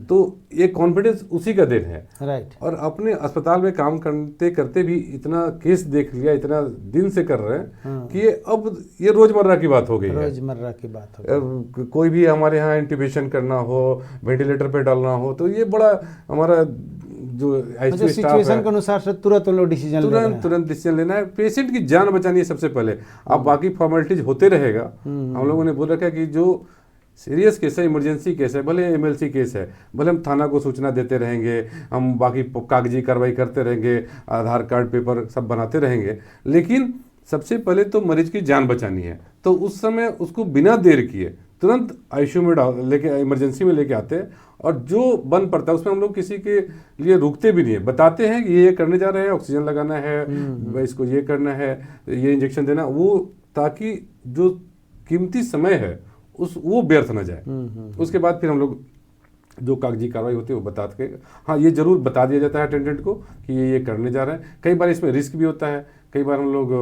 तो ये कॉन्फिडेंस उसी का देन है। राइट। और अपने अस्पताल में काम करते करते भी इतना केस देख लिया, इतना दिन से कर रहे हैं कि ये अब ये रोजमर्रा की बात हो गई है। रोजमर्रा की बात हो गई। कोई भी हमारे यहाँ इंट्यूबेशन करना हो, वेंटिलेटर पे डालना हो, तो ये बड़ा हमारा जो आईसीयू स्टाफ है, सिचुएशन के अनुसार से तुरंत लोग डिसीजन तुरंत डिसीजन लेना है। पेशेंट की जान बचानी है सबसे पहले। अब बाकी फॉर्मेलिटीज होते रहेगा। हम लोगों ने बोल रखा है कि जो सीरियस केस है, इमरजेंसी केस है, भले एमएलसी केस है, भले हम थाना को सूचना देते रहेंगे, हम बाकी कागजी कार्रवाई करते रहेंगे, आधार कार्ड पेपर सब बनाते रहेंगे, लेकिन सबसे पहले तो मरीज की जान बचानी है। तो उस समय उसको बिना देर किए तुरंत आईसीयू में लेके, इमरजेंसी में लेके आते हैं, और जो बन पड़ता है उसमें हम लोग किसी के लिए रुकते भी नहीं है। बताते हैं कि ये करने जा रहे हैं, ऑक्सीजन लगाना है, इसको ये करना है, ये इंजेक्शन देना, वो ताकि जो कीमती समय है वो व्यर्थ ना जाए। उसके बाद फिर हम लोग जो कागजी कार्रवाई होती है वो बता के, हाँ ये जरूर बता दिया जाता है अटेंडेंट को कि ये करने जा रहे हैं। कई बार इसमें रिस्क भी होता है, कई बार हम लोग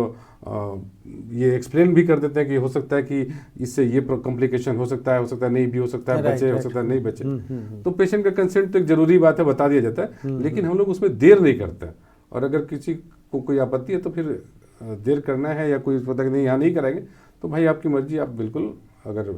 ये एक्सप्लेन भी कर देते हैं कि हो सकता है कि इससे ये कॉम्प्लिकेशन हो सकता है नहीं भी हो सकता है, बचे हो सकता है नहीं बचे। तो पेशेंट का कंसेंट तो एक जरूरी बात है, बता दिया जाता है, लेकिन हम लोग उसमें देर नहीं करते। और अगर किसी को कोई आपत्ति है तो फिर देर करना है या कोई पता नहीं यहाँ नहीं कराएंगे, तो भाई आपकी मर्जी, आप बिल्कुल अगर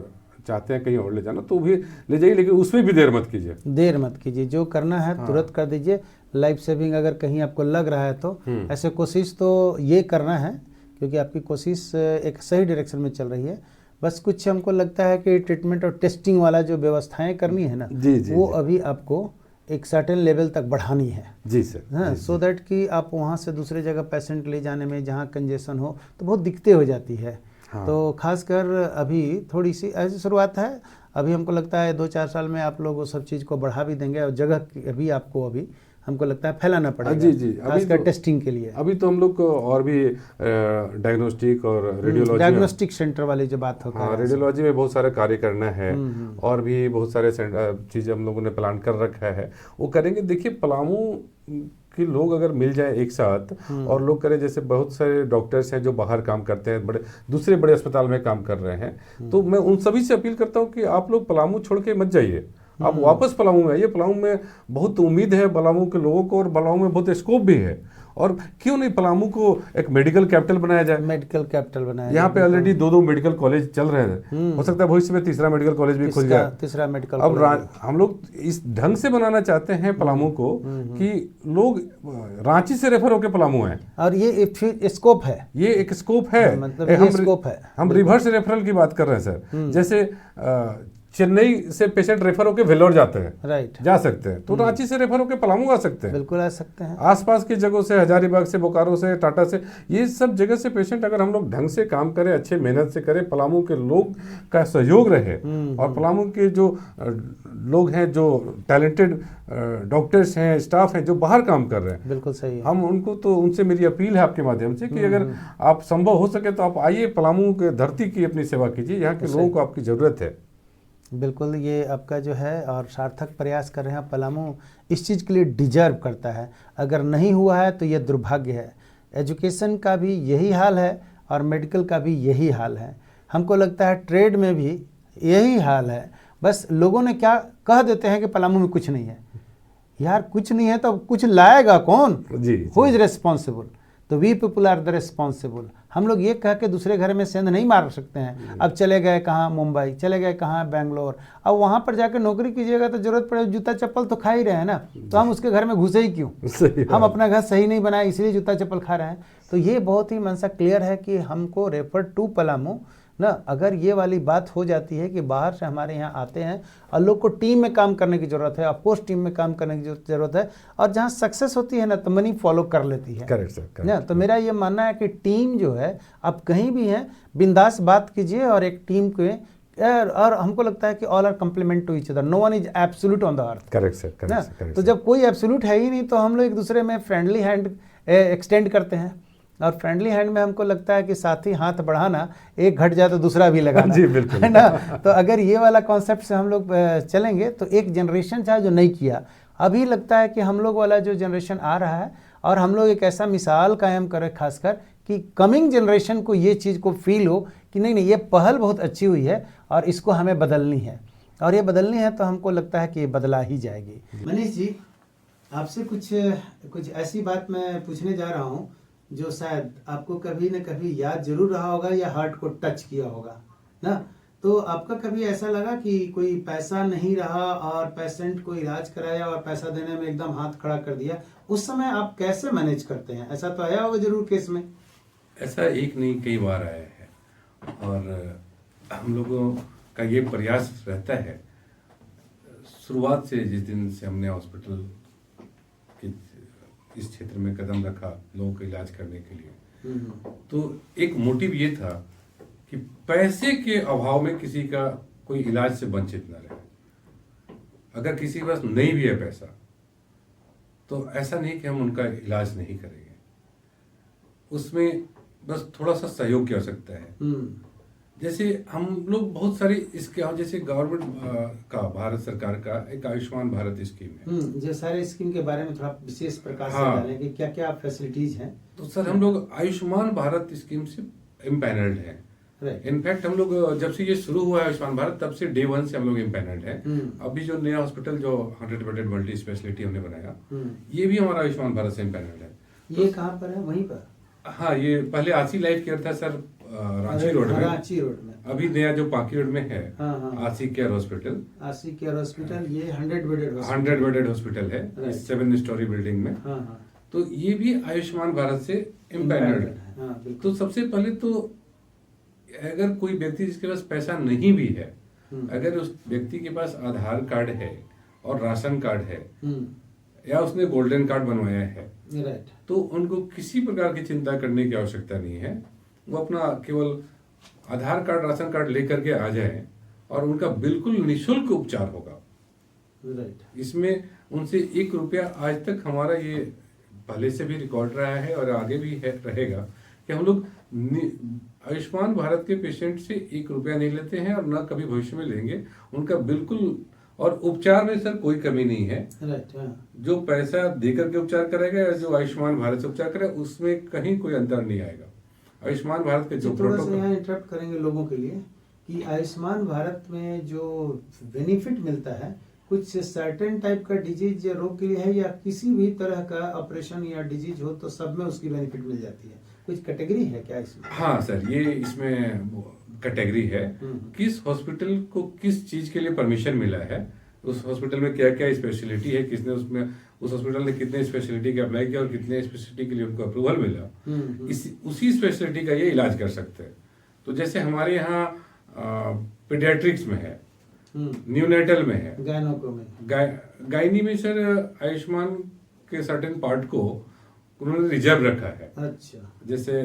चाहते हैं कहीं और ले जाना तो भी ले जाइए, लेकिन उसमें भी देर मत कीजिए। जो करना है तुरंत कर दीजिए। लाइफ सेविंग अगर कहीं आपको लग रहा है तो ऐसे कोशिश तो ये करना है, क्योंकि आपकी कोशिश एक सही डायरेक्शन में चल रही है। बस कुछ हमको लगता है कि ट्रीटमेंट और टेस्टिंग वाला जो व्यवस्थाएं करनी है ना, वो अभी आपको एक सर्टेन लेवल तक बढ़ानी है। जी सर। हाँ, सो दैट कि आप वहाँ से दूसरे जगह पेशेंट ले जाने में जहाँ कंजेशन हो तो बहुत दिक्कतें हो जाती है। हाँ। तो खासकर अभी थोड़ी सी ऐसी शुरुआत है। अभी हमको लगता है 2-4 साल में आप लोग वो सब चीज़ को बढ़ा भी देंगे, और जगह अभी आपको अभी हमको लगता है फैलाना पड़ेगा। जी। खासकर टेस्टिंग के लिए। अभी तो हम लोग को और भी डायग्नोस्टिक और रेडियोलॉजी, डायग्नोस्टिक सेंटर वाली जो बात होता है, हाँ, रेडियोलॉजी में बहुत सारे कार्य करना है, और भी बहुत सारे चीज़ें हम लोगों ने प्लान कर रखा है, वो करेंगे। देखिए पलामू कि लोग अगर मिल जाए एक साथ और लोग करें, जैसे बहुत सारे डॉक्टर्स हैं जो बाहर काम करते हैं, दूसरे बड़े अस्पताल में काम कर रहे हैं, तो मैं उन सभी से अपील करता हूँ कि आप लोग पलामू छोड़ के मत जाइए, आप वापस पलामू में आइए। पलामू में बहुत उम्मीद है पलामू के लोगों को, और पलामू में बहुत स्कोप भी है, और क्यों नहीं पलामू को एक मेडिकल कैपिटल बनाया जाए। मेडिकल कैपिटल बनाया यहाँ पे ऑलरेडी 2 मेडिकल कॉलेज चल रहे हैं, हो सकता है भविष्य में तीसरा मेडिकल कॉलेज भी खुल जाए। तीसरा मेडिकल अब हम लोग इस ढंग से बनाना चाहते हैं पलामू को कि लोग रांची से रेफर होकर पलामू हैं, और ये स्कोप है, ये एक स्कोप है, मतलब ये स्कोप है। हम रिवर्स रेफरल की बात कर रहे हैं सर। जैसे चेन्नई से पेशेंट रेफर होकर वेल्लोर जाते हैं, राइट, जा सकते हैं, तो रांची से रेफर होकर पलामू आ सकते हैं, बिल्कुल आ सकते हैं। आसपास की जगहों से, हजारीबाग से, बोकारो से, टाटा से, ये सब जगह से पेशेंट अगर हम लोग ढंग से काम करें, अच्छे मेहनत से करें, पलामू के लोग का सहयोग रहे और पलामू के जो लोग हैं, जो टैलेंटेड डॉक्टर्स हैं, स्टाफ हैं जो बाहर काम कर रहे हैं, बिल्कुल सही है, हम उनको, तो उनसे मेरी अपील है आपके माध्यम से कि अगर आप संभव हो सके तो आप आइए, पलामू के धरती की अपनी सेवा कीजिए, यहाँ के लोगों को आपकी ज़रूरत है। बिल्कुल, ये आपका जो है और सार्थक प्रयास कर रहे हैं। पलामू इस चीज़ के लिए डिजर्व करता है, अगर नहीं हुआ है तो ये दुर्भाग्य है। एजुकेशन का भी यही हाल है और मेडिकल का भी यही हाल है। हमको लगता है ट्रेड में भी यही हाल है। बस लोगों ने क्या कह देते हैं कि पलामू में कुछ नहीं है। यार कुछ नहीं है तो कुछ लाएगा कौन? Who is responsible? तो we people are the responsible. हम लोग ये कह के दूसरे घर में सेंध नहीं मार सकते हैं। अब चले गए कहाँ, मुंबई चले गए कहाँ, बेंगलोर, अब वहाँ पर जाकर नौकरी कीजिएगा तो जरूरत पड़े, जूता चप्पल तो खा ही रहे हैं ना, तो हम उसके घर में घुसे ही क्यों? हम अपना घर सही नहीं बनाए इसलिए जूता चप्पल खा रहे हैं। तो ये बहुत ही मनसा क्लियर है कि हमको रेफर टू पलामू ना, अगर ये वाली बात हो जाती है कि बाहर से हमारे यहाँ आते हैं और लोग को टीम में काम करने की ज़रूरत है, ऑफकोर्स टीम में काम करने की ज़रूरत है, और जहाँ सक्सेस होती है ना तो मनी फॉलो कर लेती है। करेक्ट सर, ना, तो मेरा ये मानना है कि टीम जो है, आप कहीं भी हैं बिंदास बात कीजिए और एक टीम के, और हमको लगता है कि all are compliment to each other, no one is absolute on the earth. Correct sir, correct. तो जब कोई एब्सोल्यूट है ही नहीं तो हम लोग एक दूसरे में फ्रेंडली हैंड एक्सटेंड करते हैं, और फ्रेंडली हैंड में हमको लगता है कि साथ ही हाथ बढ़ाना, एक घट जाए तो दूसरा भी लगाना, जी बिल्कुल, है ना। तो अगर ये वाला कॉन्सेप्ट से हम लोग चलेंगे तो एक जनरेशन था जो नहीं किया, अभी लगता है कि हम लोग वाला जो जनरेशन आ रहा है, और हम लोग एक ऐसा मिसाल कायम करें खासकर कि कमिंग जनरेशन को ये चीज़ को फील हो कि नहीं नहीं, ये पहल बहुत अच्छी हुई है और इसको हमें बदलनी है, और ये बदलनी है तो हमको लगता है कि ये बदला ही जाएगी। मनीष जी, आपसे कुछ ऐसी बात मैं पूछने जा रहा हूँ जो शायद आपको कभी न कभी याद जरूर रहा होगा या हार्ट को टच किया होगा ना। तो आपका कभी ऐसा लगा कि कोई पैसा नहीं रहा और पेशेंट को इलाज कराया और पैसा देने में एकदम हाथ खड़ा कर दिया, उस समय आप कैसे मैनेज करते हैं? ऐसा तो आया होगा जरूर केस में। ऐसा एक नहीं कई बार आया है, और हम लोगों का ये प्रयास रहता है शुरुआत से, जिस दिन से हमने हॉस्पिटल के इस क्षेत्र में कदम रखा लोगों का इलाज करने के लिए, तो एक मोटिव ये था कि पैसे के अभाव में किसी का कोई इलाज से वंचित न रहे। अगर किसी के पास नहीं भी है पैसा तो ऐसा नहीं कि हम उनका इलाज नहीं करेंगे, उसमें बस थोड़ा सा सहयोग की आवश्यकता है। जैसे हम लोग बहुत सारी इसके, जैसे गवर्नमेंट का, भारत सरकार का एक आयुष्मान भारत स्कीम है, जो सारे स्कीम के बारे में थोड़ा विशेष प्रकाश से डालें कि क्या क्या फैसिलिटीज हैं। तो सर हम लोग आयुष्मान भारत स्कीम से इम्पैनल्ड हैं। इनफैक्ट हम लोग जब से ये शुरू हुआ है आयुष्मान भारत, तब से डे 1 से हम लोग इम्पैनल्ड हैं। अभी जो नया हॉस्पिटल जो 100 बेडेड मल्टी स्पेशलिटी हमने बनाया, ये भी हमारा आयुष्मान भारत से इम्पैनल्ड है। ये कहाँ पर है? वहीं पर? हाँ, ये पहले आसी लाइफ केयर था सर, रांची रोड में। अभी नया जो पांकी रोड में है, आसी केयर हॉस्पिटल। आसी केयर हॉस्पिटल ये 100 बेडेड हॉस्पिटल है, 7 स्टोरी बिल्डिंग में। तो ये भी आयुष्मान भारत से इम्पैनल्ड है। तो सबसे पहले तो अगर कोई व्यक्ति जिसके पास पैसा नहीं भी है, अगर उस व्यक्ति के पास आधार कार्ड है और राशन कार्ड है, या उसने गोल्डन कार्ड बनवाया है, तो उनको किसी प्रकार की चिंता करने की आवश्यकता नहीं है। वो अपना केवल आधार कार्ड, राशन कार्ड लेकर के आ जाए और उनका बिल्कुल निःशुल्क उपचार होगा। इसमें उनसे 1 रुपया, आज तक हमारा ये पहले से भी रिकॉर्ड रहा है और आगे भी रहेगा कि हम लोग आयुष्मान भारत के पेशेंट से 1 रुपया नहीं लेते हैं और न कभी भविष्य में लेंगे। उनका बिल्कुल, और उपचार में सर कोई कमी नहीं है। जो पैसा देकर के उपचार करेगा या जो आयुष्मान भारत से उपचार करेगा, उसमें कहीं कोई अंतर नहीं आएगा। आयुष्मान भारत के जो प्रोटोकॉल, यहाँ इंटरप्ट करेंगे लोगों के लिए कि आयुष्मान भारत में जो बेनिफिट मिलता है, कुछ सर्टेन टाइप का डिजीज रोग के लिए है, या किसी भी तरह का ऑपरेशन या डिजीज हो तो सब में उसकी बेनिफिट मिल जाती है? कुछ कैटेगरी है क्या इसमें? हाँ सर, ये इसमें कैटेगरी है, किस हॉस्पिटल को किस चीज के लिए परमिशन मिला है, उस हॉस्पिटल में क्या क्या स्पेशलिटी है, किसने उसमें उस हॉस्पिटल ने कितने स्पेशलिटी का अप्लाई किया और कितने स्पेशलिटी के लिए उनको अप्रूवल मिला, उसी स्पेशलिटी का ये इलाज कर सकते हैं। तो जैसे हमारे यहाँ पीडियाट्रिक्स में है, न्यूनेटल में है, गायनोको में, गायनी में सर आयुष्मान के सर्टेन पार्ट को उन्होंने रिजर्व रखा है। अच्छा। जैसे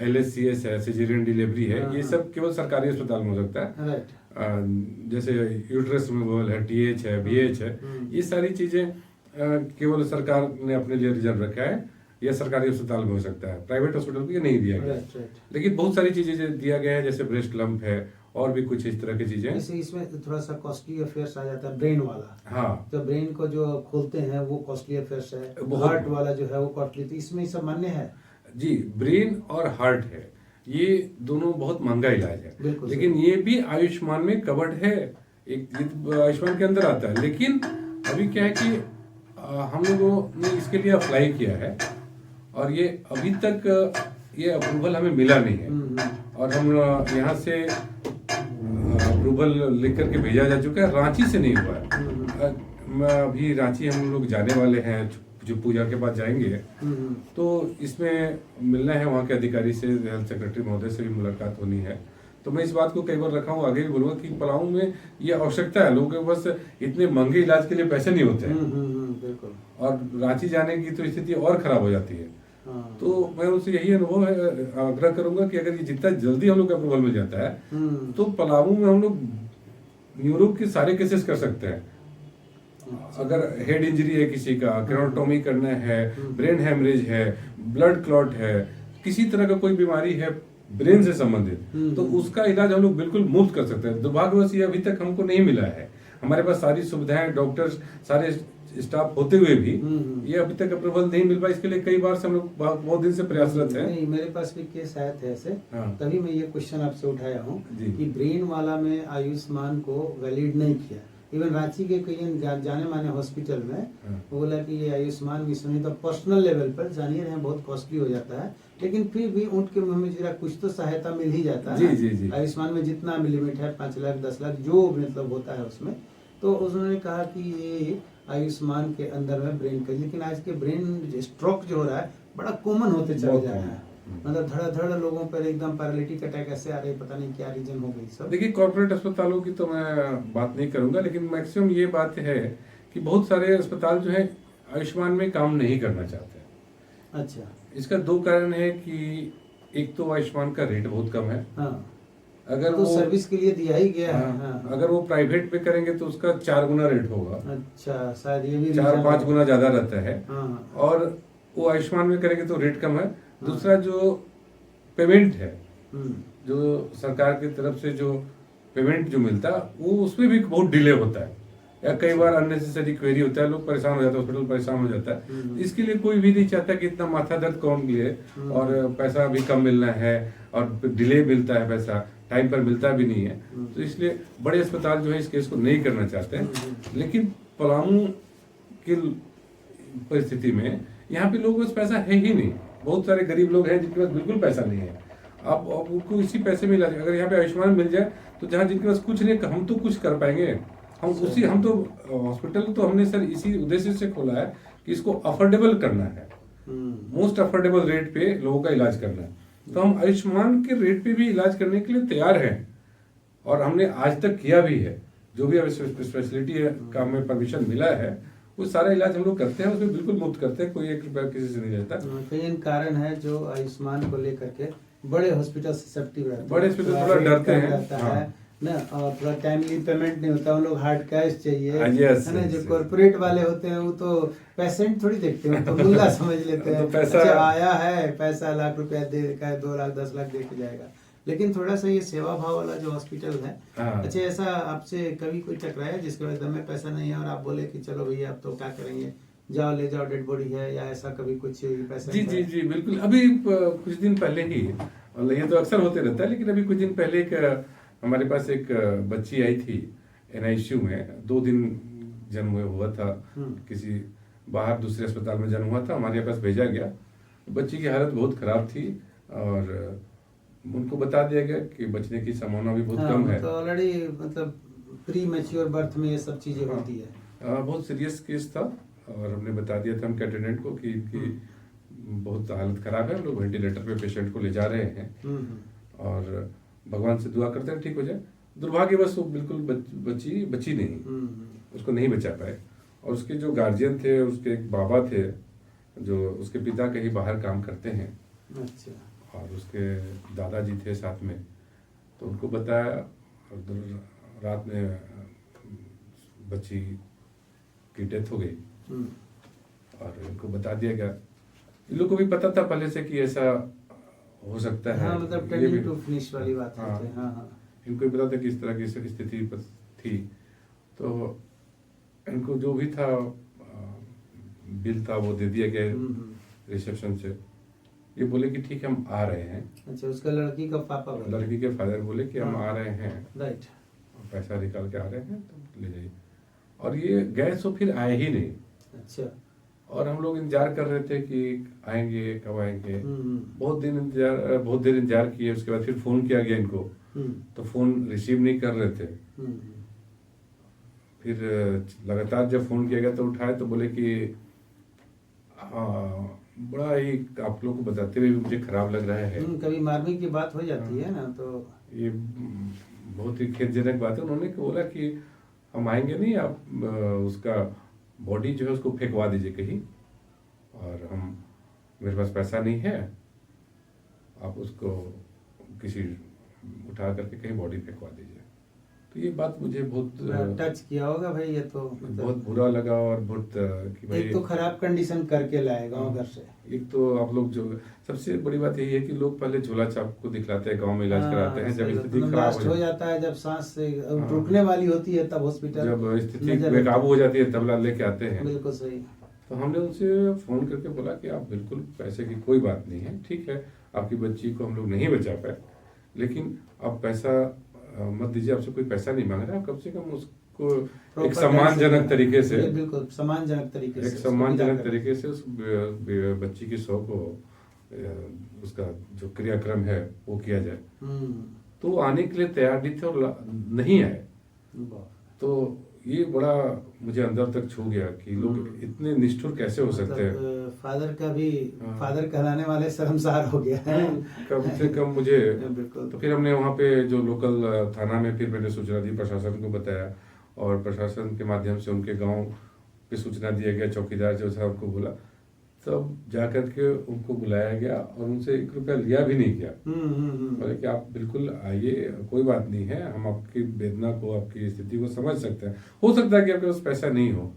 LSCS है, सिजेरियन डिलीवरी है, ये सब केवल सरकारी अस्पताल में हो सकता है। राइट। जैसे यूट्रस रिमूवल है, TH है, BH है, ये सारी चीजें केवल सरकार ने अपने लिए रिजर्व रखा है, या सरकारी अस्पताल में हो सकता है, प्राइवेट हॉस्पिटल को ये नहीं दिया गया। लेकिन बहुत सारी चीजें दिया गया है, जैसे ब्रेस्ट लंप है और भी कुछ इस तरह की चीजें। इसमें थोड़ा सा कॉस्टली अफेयर्स आ जाता है, ब्रेन वाला। हाँ, तो ब्रेन को जो खोलते हैं वो कॉस्टली अफेयर्स है, हार्ट वाला जो है वो कॉस्टली, तो इसमें सब मान्य है जी। ब्रेन और हार्ट है, ये दोनों बहुत महंगा इलाज है, लेकिन ये भी आयुष्मान में कवर्ड है, एक आयुष्मान के अंदर आता है। लेकिन अभी क्या है कि हम लोगों ने इसके लिए अप्लाई किया है और ये अभी तक ये अप्रूवल हमें मिला नहीं है, और हम यहाँ से अप्रूवल लिख करके भेजा जा चुका है, रांची से नहीं हुआ है। मैं अभी रांची हम लोग जाने वाले हैं, जो पूजा के बाद जाएंगे, तो इसमें मिलना है वहाँ के अधिकारी से, हेल्थ सेक्रेटरी महोदय से भी मुलाकात होनी है। तो मैं इस बात को कई बार रखा हूँ, आगे भी बोलूंगा कि पलामू में ये आवश्यकता है, लोगों के पास इतने महंगे इलाज के लिए पैसे नहीं होते हैं, बिल्कुल, और रांची जाने की तो स्थिति और खराब हो जाती है। तो मैं उनसे यही अनुभव है, आग्रह करूंगा कि अगर ये जितना जल्दी हम लोग का अप्रूवल मिल जाता है तो पलामू में हम लोग न्यूरो के सारे केसेस कर सकते हैं। अगर हेड इंजरी है किसी का, क्रेनोटोमी करना है, ब्रेन हेमरेज है, ब्लड क्लॉट है, किसी तरह का कोई बीमारी है ब्रेन से संबंधित, तो उसका इलाज हम लोग बिल्कुल मुफ्त कर सकते हैं। दुर्भाग्यवश ये अभी तक हमको नहीं मिला है, हमारे पास सारी सुविधाएं, डॉक्टर्स, सारे स्टाफ होते हुए भी ये अभी तक अप्रूवल नहीं मिल पाया। इसके लिए कई बार से हम लोग बहुत दिन से प्रयासरत हैं। नहीं, मेरे पास भी केस आए थे ऐसे, तभी मैं ये क्वेश्चन आपसे उठाया हूँ कि ब्रेन वाला में आयुष्मान को वैलिड नहीं किया। इवन रांची के कई जाने माने हॉस्पिटल में वो बोला कि ये आयुष्मान मिशन है, तो पर्सनल लेवल पर जानिए रहे बहुत कॉस्टली हो जाता है, लेकिन फिर भी ऊँट के मुंह में जीरा कुछ तो सहायता मिल ही जाता है। जी। आयुष्मान में जितना लिमिट है 5 लाख 10 लाख जो मतलब होता है उसमें, तो उन्होंने कहा कि ये आयुष्मान के अंदर में ब्रेन का, लेकिन आज के ब्रेन स्ट्रोक जो हो रहा है बड़ा कॉमन होते चले जा रहा है, मतलब धड़ा लोगों पर एकदम पैरालिटिक अटैक ऐसे आ रहे, पता नहीं क्या रीजन हो गई सब। देखिए, कॉर्पोरेट अस्पतालों की तो मैं बात नहीं करूंगा, लेकिन मैक्सिमम ये बात है कि बहुत सारे अस्पताल जो है आयुष्मान में काम नहीं करना चाहते। अच्छा। इसका 2 कारण है कि एक तो आयुष्मान का रेट बहुत कम है। अगर तो वो सर्विस के लिए दिया ही गया है। अगर वो प्राइवेट पे करेंगे तो उसका 4 गुना रेट होगा। अच्छा, शायद ये भी 4-5 गुना ज्यादा रहता है। और वो आयुष्मान में करेंगे तो रेट कम है। दूसरा जो पेमेंट है, जो सरकार की तरफ से जो पेमेंट जो मिलता है वो उसमें भी बहुत डिले होता है, या कई बार अननेसेसरी क्वेरी होता है, लोग परेशान हो जाते हैं, हॉस्पिटल परेशान हो जाता है। इसके लिए कोई भी नहीं चाहता कि इतना माथा दर्द कौन लिए, और पैसा भी कम मिलना है और डिले मिलता है, पैसा टाइम पर मिलता भी नहीं है। तो इसलिए बड़े अस्पताल जो है इस केस को नहीं करना चाहते हैं। लेकिन पलामू की परिस्थिति में यहाँ पे लोगों के पास पैसा है ही नहीं, बहुत सारे गरीब लोग हैं जिनके पास बिल्कुल पैसा नहीं है। आप उनको इसी पैसे में इलाज, अगर यहाँ पे आयुष्मान मिल जाए तो जहाँ जिनके पास कुछ नहीं, हम तो कुछ कर पाएंगे। हम तो हॉस्पिटल तो हमने सर इसी उद्देश्य से खोला है कि इसको अफोर्डेबल करना है, मोस्ट अफोर्डेबल रेट पे लोगों का इलाज करना है। तो हम आयुष्मान के रेट पे भी इलाज करने के लिए तैयार हैं, और हमने आज तक किया भी है। जो भी स्पेशलिटी का हमें परमिशन मिला है वो सारा इलाज हम लोग करते हैं, उसमें बिल्कुल मुफ्त करते हैं, कोई 1 रुपया किसी से नहीं लेता। कई कारण है जो आयुष्मान को लेकर के बड़े हॉस्पिटल ससेप्टिव रहते हैं, बड़े हॉस्पिटल थोड़ा डरते हैं ना, और थोड़ा टाइमली पेमेंट नहीं होता, उन लोग हार्ड कैश चाहिए है ना। जो yes, कॉर्पोरेट वाले होते हैं वो तो पेशेंट थोड़ी देखते हैं, तो मुल्ला समझ लेते हैं। तो पैसा अच्छा आया है, पैसा लाख रुपया दे का 2 लाख 10 लाख दे के जाएगा। लेकिन थोड़ा सा ये सेवा भाव वाला जो हॉस्पिटल है, अच्छा ऐसा आपसे कभी कोई टकराया जिसके बाद में पैसा नहीं है और आप बोले कि चलो भैया आप तो क्या करेंगे, जाओ ले जाओ, डेड बॉडी है, या ऐसा कभी कुछ पैसा? जी बिल्कुल। अभी कुछ दिन पहले ही, ये तो अक्सर होते रहता है, लेकिन अभी कुछ दिन पहले हमारे पास एक बच्ची आई थी NICU में 2 दिन जन्म हुआ था, किसी बाहर दूसरे अस्पताल में जन्म हुआ था, हमारे पास भेजा गया। बच्ची की हालत बहुत खराब थी और उनको बता दिया गया कि बचने की संभावना भी बहुत कम है। तो ऑलरेडी मतलब प्री मैच्योर बर्थ में ये सब चीजें होती है। बहुत सीरियस केस था और हमने बता दिया था उनके अटेंडेंट को कि इनकी बहुत हालत खराब है, हम लोग वेंटिलेटर पे पेशेंट को ले जा रहे हैं और भगवान से दुआ करते हैं ठीक हो जाए। दुर्भाग्यवश वो बिल्कुल बची नहीं, उसको नहीं बचा पाए। और उसके जो गार्जियन थे, उसके एक बाबा थे जो उसके पिता कहीं बाहर काम करते हैं। अच्छा। और उसके दादाजी थे साथ में, तो उनको बताया और रात में बच्ची की डेथ हो गई और इनको बता दिया गया। इन लोगों को भी पता था पहले से कि ऐसा हो सकता है। हाँ, मतलब टेंडिंग टू फिनिश वाली बात है। हाँ। इनको भी पता था कि इस तरह की स्थिति थी, तो इनको जो भी था बिल था वो दे दिया गया रिसेप्शन से। ये बोले कि ठीक है हम आ रहे हैं। अच्छा, उसका लड़की का पापा बोले? लड़की के फादर बोले कि हम आ रहे हैं, राइट, पैसा निकाल के आ रहे हैं तो ले जाइए। और ये गए तो फिर आए ही नहीं। अच्छा। और हम लोग इंतजार कर रहे थे कि आएंगे, कब आएंगे। बहुत देर इंतजार किए। उसके बाद फिर फोन किया गया इनको, तो फोन रिसीव नहीं कर रहे थे। फिर लगातार जब फोन किया गया तो उठाए तो बोले कि बड़ा ही आप लोग को बताते हुए मुझे खराब लग रहा है। कभी मारने की बात हो जाती है ना, तो ये बहुत ही खेदजनक बात है। उन्होंने बोला कि हम आएंगे नहीं, आप उसका बॉडी जो है उसको फेंकवा दीजिए कहीं, और मेरे पास पैसा नहीं है, आप उसको किसी उठा करके कहीं बॉडी फेंकवा दीजिए। तो ये बात मुझे बहुत टच किया होगा भाई, ये तो बहुत बुरा लगा। और बहुत कि भाई एक तो खराब कंडीशन करके लाए गाँव घर से। एक तो आप लोग जो सबसे बड़ी बात यही है कि लोग पहले झोला छाप को दिखलाते हैं, गांव में इलाज कराते हैं। जब स्थिति खराब हो जाता है, जब सांस से रुकने वाली होती है तब हॉस्पिटल, जब स्थिति बेकाबू हो जाती है तब लेके आते हैं। बिल्कुल सही। तो हमने उनसे फोन करके बोला कि आप बिल्कुल पैसे की कोई बात नहीं है, ठीक है आपकी बच्ची को हम लोग नहीं बचा पाए, लेकिन आप पैसा मत दीजिए, आपसे कोई पैसा नहीं मांग रहा, कम से कम उसको एक सम्मानजनक तरीके से, बिल्कुल सम्मानजनक तरीके से, एक सम्मानजनक तरीके से उस बच्ची की शव को उसका जो क्रियाक्रम है वो किया जाए। तो आने के लिए तैयार नहीं थे और नहीं आए। तो ये बड़ा मुझे अंदर तक छू गया कि लोग इतने निष्ठुर कैसे हो सकते हैं। फादर का भी फादर कहलाने वाले शर्मसार हो गया है कम से कम मुझे। तो फिर हमने वहाँ पे जो लोकल थाना में फिर मैंने सूचना दी, प्रशासन को बताया और प्रशासन के माध्यम से उनके गांव पे सूचना दिया गया। चौकीदार जो था उनको बोला, तब जाकर के उनको बुलाया गया और उनसे 1 रुपया लिया भी नहीं गया। बोले कि आप बिल्कुल आइए, कोई बात नहीं है, हम आपकी वेदना को, आपकी स्थिति को समझ सकते हैं। हो सकता है कि आपके पास पैसा नहीं हो,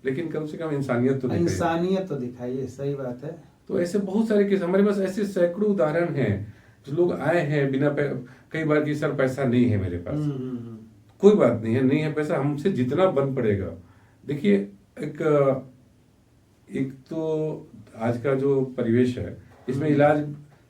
लेकिन कम से कम इंसानियत तो दिखाइए। सही बात है। तो ऐसे बहुत सारे केस हमारे पास, ऐसे सैकड़ों उदाहरण हैं जो लोग आए हैं बिना कई बार की सर पैसा नहीं है मेरे पास। कोई बात नहीं है, नहीं है पैसा, हमसे जितना बन पड़ेगा। देखिए एक तो आज का जो परिवेश है इसमें इलाज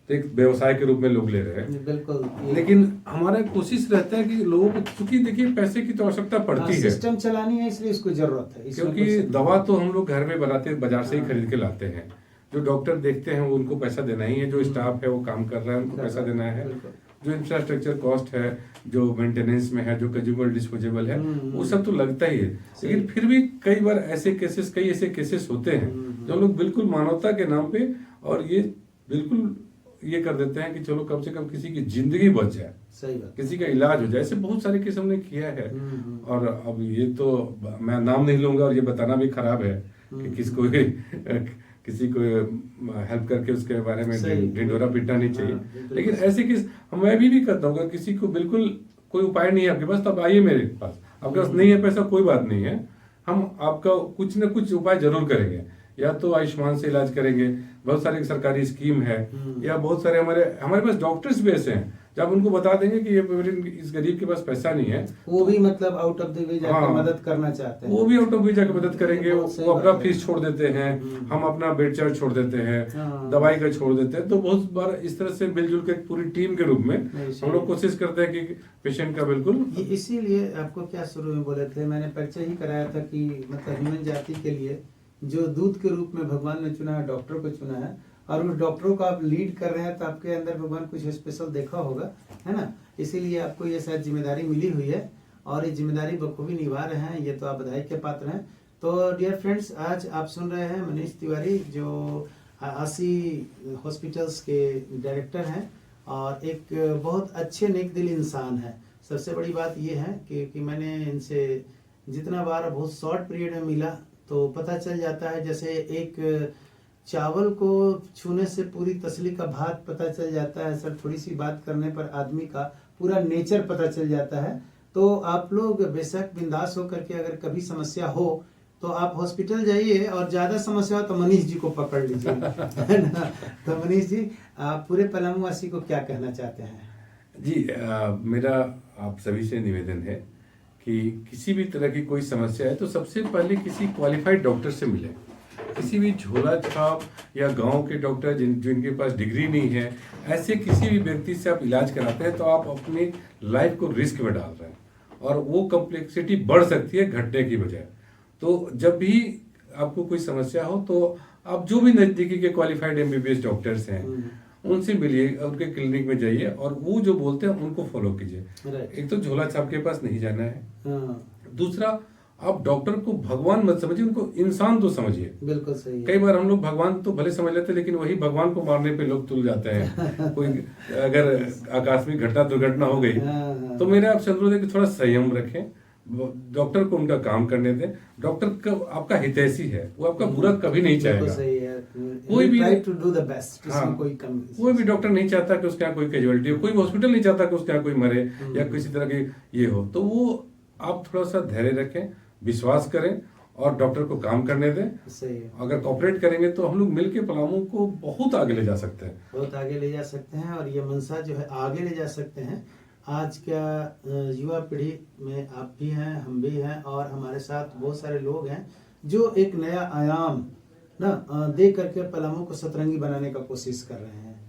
एक व्यवसाय के रूप में लोग ले रहे हैं, बिल्कुल। लेकिन हमारा कोशिश रहता है कि लोगों को, क्योंकि देखिए पैसे की तो आवश्यकता पड़ती है, सिस्टम चलानी है, इसलिए इसको जरूरत है। क्योंकि दवा तो हम लोग घर में बनाते, बाजार से ही खरीद के लाते हैं। जो डॉक्टर देखते हैं वो उनको पैसा देना ही है, जो स्टाफ है वो काम कर रहा है उनको पैसा देना है, जो इंफ्रास्ट्रक्चर कॉस्ट है, जो मेंटेनेंस में है, जो कंज्यूमर डिस्पोजेबल है, वो सब तो लगता ही है। लेकिन फिर भी कई बार कई ऐसे केसेस होते हैं जो लोग बिल्कुल मानवता के नाम पे और ये बिल्कुल ये कर देते हैं कि चलो कम से कम किसी की जिंदगी बच जाए, सही बात, किसी का इलाज हो जाए। ऐसे बहुत सारे केस हमने किया है। और अब ये तो मैं नाम नहीं लूंगा और ये बताना भी खराब है कि किसी को हेल्प करके उसके बारे में ढिंढोरा पीटना नहीं चाहिए। लेकिन ऐसे केस मैं भी करता हूँ। किसी को बिल्कुल कोई उपाय नहीं है आपके पास, तो आप आइए मेरे पास। आपके पास नहीं है पैसा, कोई बात नहीं है, हम आपका कुछ न कुछ उपाय जरूर करेंगे। या तो आयुष्मान से इलाज करेंगे, बहुत सारी सरकारी स्कीम है, या बहुत सारे हमारे पास डॉक्टर्स भी ऐसे हैं जब उनको बता देंगे कि ये इस गरीब के पास पैसा नहीं है, वो भी मतलब आउट ऑफ द वे जाकर मदद करना चाहते हैं, वो भी आउट ऑफ वे जाकर मदद करेंगे। वो अपना फीस छोड़ देते हैं, हम अपना बेड चार्ज छोड़ देते हैं, दवाई का छोड़ देते हैं। तो बहुत बार इस तरह से मिलजुल के पूरी टीम के रूप में हम लोग कोशिश करते हैं कि पेशेंट का बिल्कुल। इसीलिए आपको क्या शुरू में बोले थे, मैंने परिचय ही कराया था कि मतलब ह्यूमन जाति के लिए जो दूत के रूप में भगवान ने चुना है, डॉक्टर को चुना है, और उन डॉक्टरों को आप लीड कर रहे हैं, तो आपके अंदर भगवान कुछ स्पेशल देखा होगा, है ना। इसीलिए आपको ये शायद जिम्मेदारी मिली हुई है और ये जिम्मेदारी बखूबी निभा रहे हैं, ये तो आप बधाई के पात्र हैं। तो डियर फ्रेंड्स, आज आप सुन रहे हैं मनीष तिवारी जो आशी हॉस्पिटल्स के डायरेक्टर हैं और एक बहुत अच्छे नेक दिल इंसान है। सबसे बड़ी बात ये है कि मैंने इनसे जितना बार बहुत शॉर्ट पीरियड में मिला तो पता चल जाता है, जैसे एक चावल को छूने से पूरी तसली का भात पता चल जाता है सर, थोड़ी सी बात करने पर आदमी का पूरा नेचर पता चल जाता है। तो आप लोग बेशक बिंदास होकर के अगर कभी समस्या हो तो आप हॉस्पिटल जाइए, और ज्यादा समस्या हो तो मनीष जी को पकड़ लीजिए, है ना। तो मनीष जी, आप पूरे पलामू वासी को क्या कहना चाहते हैं? जी, मेरा आप सभी से निवेदन है कि किसी भी तरह की कोई समस्या है तो सबसे पहले किसी क्वालिफाइड डॉक्टर से मिले। किसी भी झोला छाप या गांव के डॉक्टर जिनके पास डिग्री नहीं है, ऐसे किसी भी व्यक्ति से आप इलाज कराते हैं तो आप अपनी लाइफ को रिस्क में डाल रहे हैं और वो कॉम्प्लेक्सिटी बढ़ सकती है घटने की बजाय। तो जब भी आपको कोई समस्या हो तो आप जो भी नजदीकी के क्वालिफाइड एमबीबीएस डॉक्टर्स हैं उनसे मिलिए, उनके क्लिनिक में जाइए और वो जो बोलते हैं उनको फॉलो कीजिए। एक तो झोला छाप के पास नहीं जाना है, दूसरा आप डॉक्टर को भगवान मत समझिए, उनको इंसान तो समझिए। बिल्कुल सही है। कई बार हम लोग भगवान तो भले समझ लेते हैं, लेकिन वही भगवान को मारने पे लोग तुल जाते हैं। कोई अगर आकस्मिक दुर्घटना हो गई तो मेरा आपसे अनुरोध है कि थोड़ा संयम रखें, डॉक्टर को उनका काम करने दें। डॉक्टर का आपका हितैषी है, वो आपका बुरा कभी नहीं चाहेगा। सही है। कोई भी try to do the best. कोई भी डॉक्टर नहीं चाहता कि उसके यहाँ कोई कैजुअलिटी हो, कोई हॉस्पिटल नहीं चाहता कि उसके यहाँ कोई मरे या किसी तरह की ये हो। तो वो आप थोड़ा सा धैर्य रखें, विश्वास करें और डॉक्टर को काम करने दें। सही है। अगर कोऑपरेट करेंगे तो हम लोग मिलके पलामू को बहुत आगे ले जा सकते हैं, बहुत आगे ले जा सकते हैं। और ये मनसा जो है आगे ले जा सकते हैं। आज का युवा पीढ़ी में आप भी हैं, हम भी हैं, और हमारे साथ बहुत सारे लोग हैं जो एक नया आयाम ना दे करके पलामू को सतरंगी बनाने का कोशिश कर रहे हैं।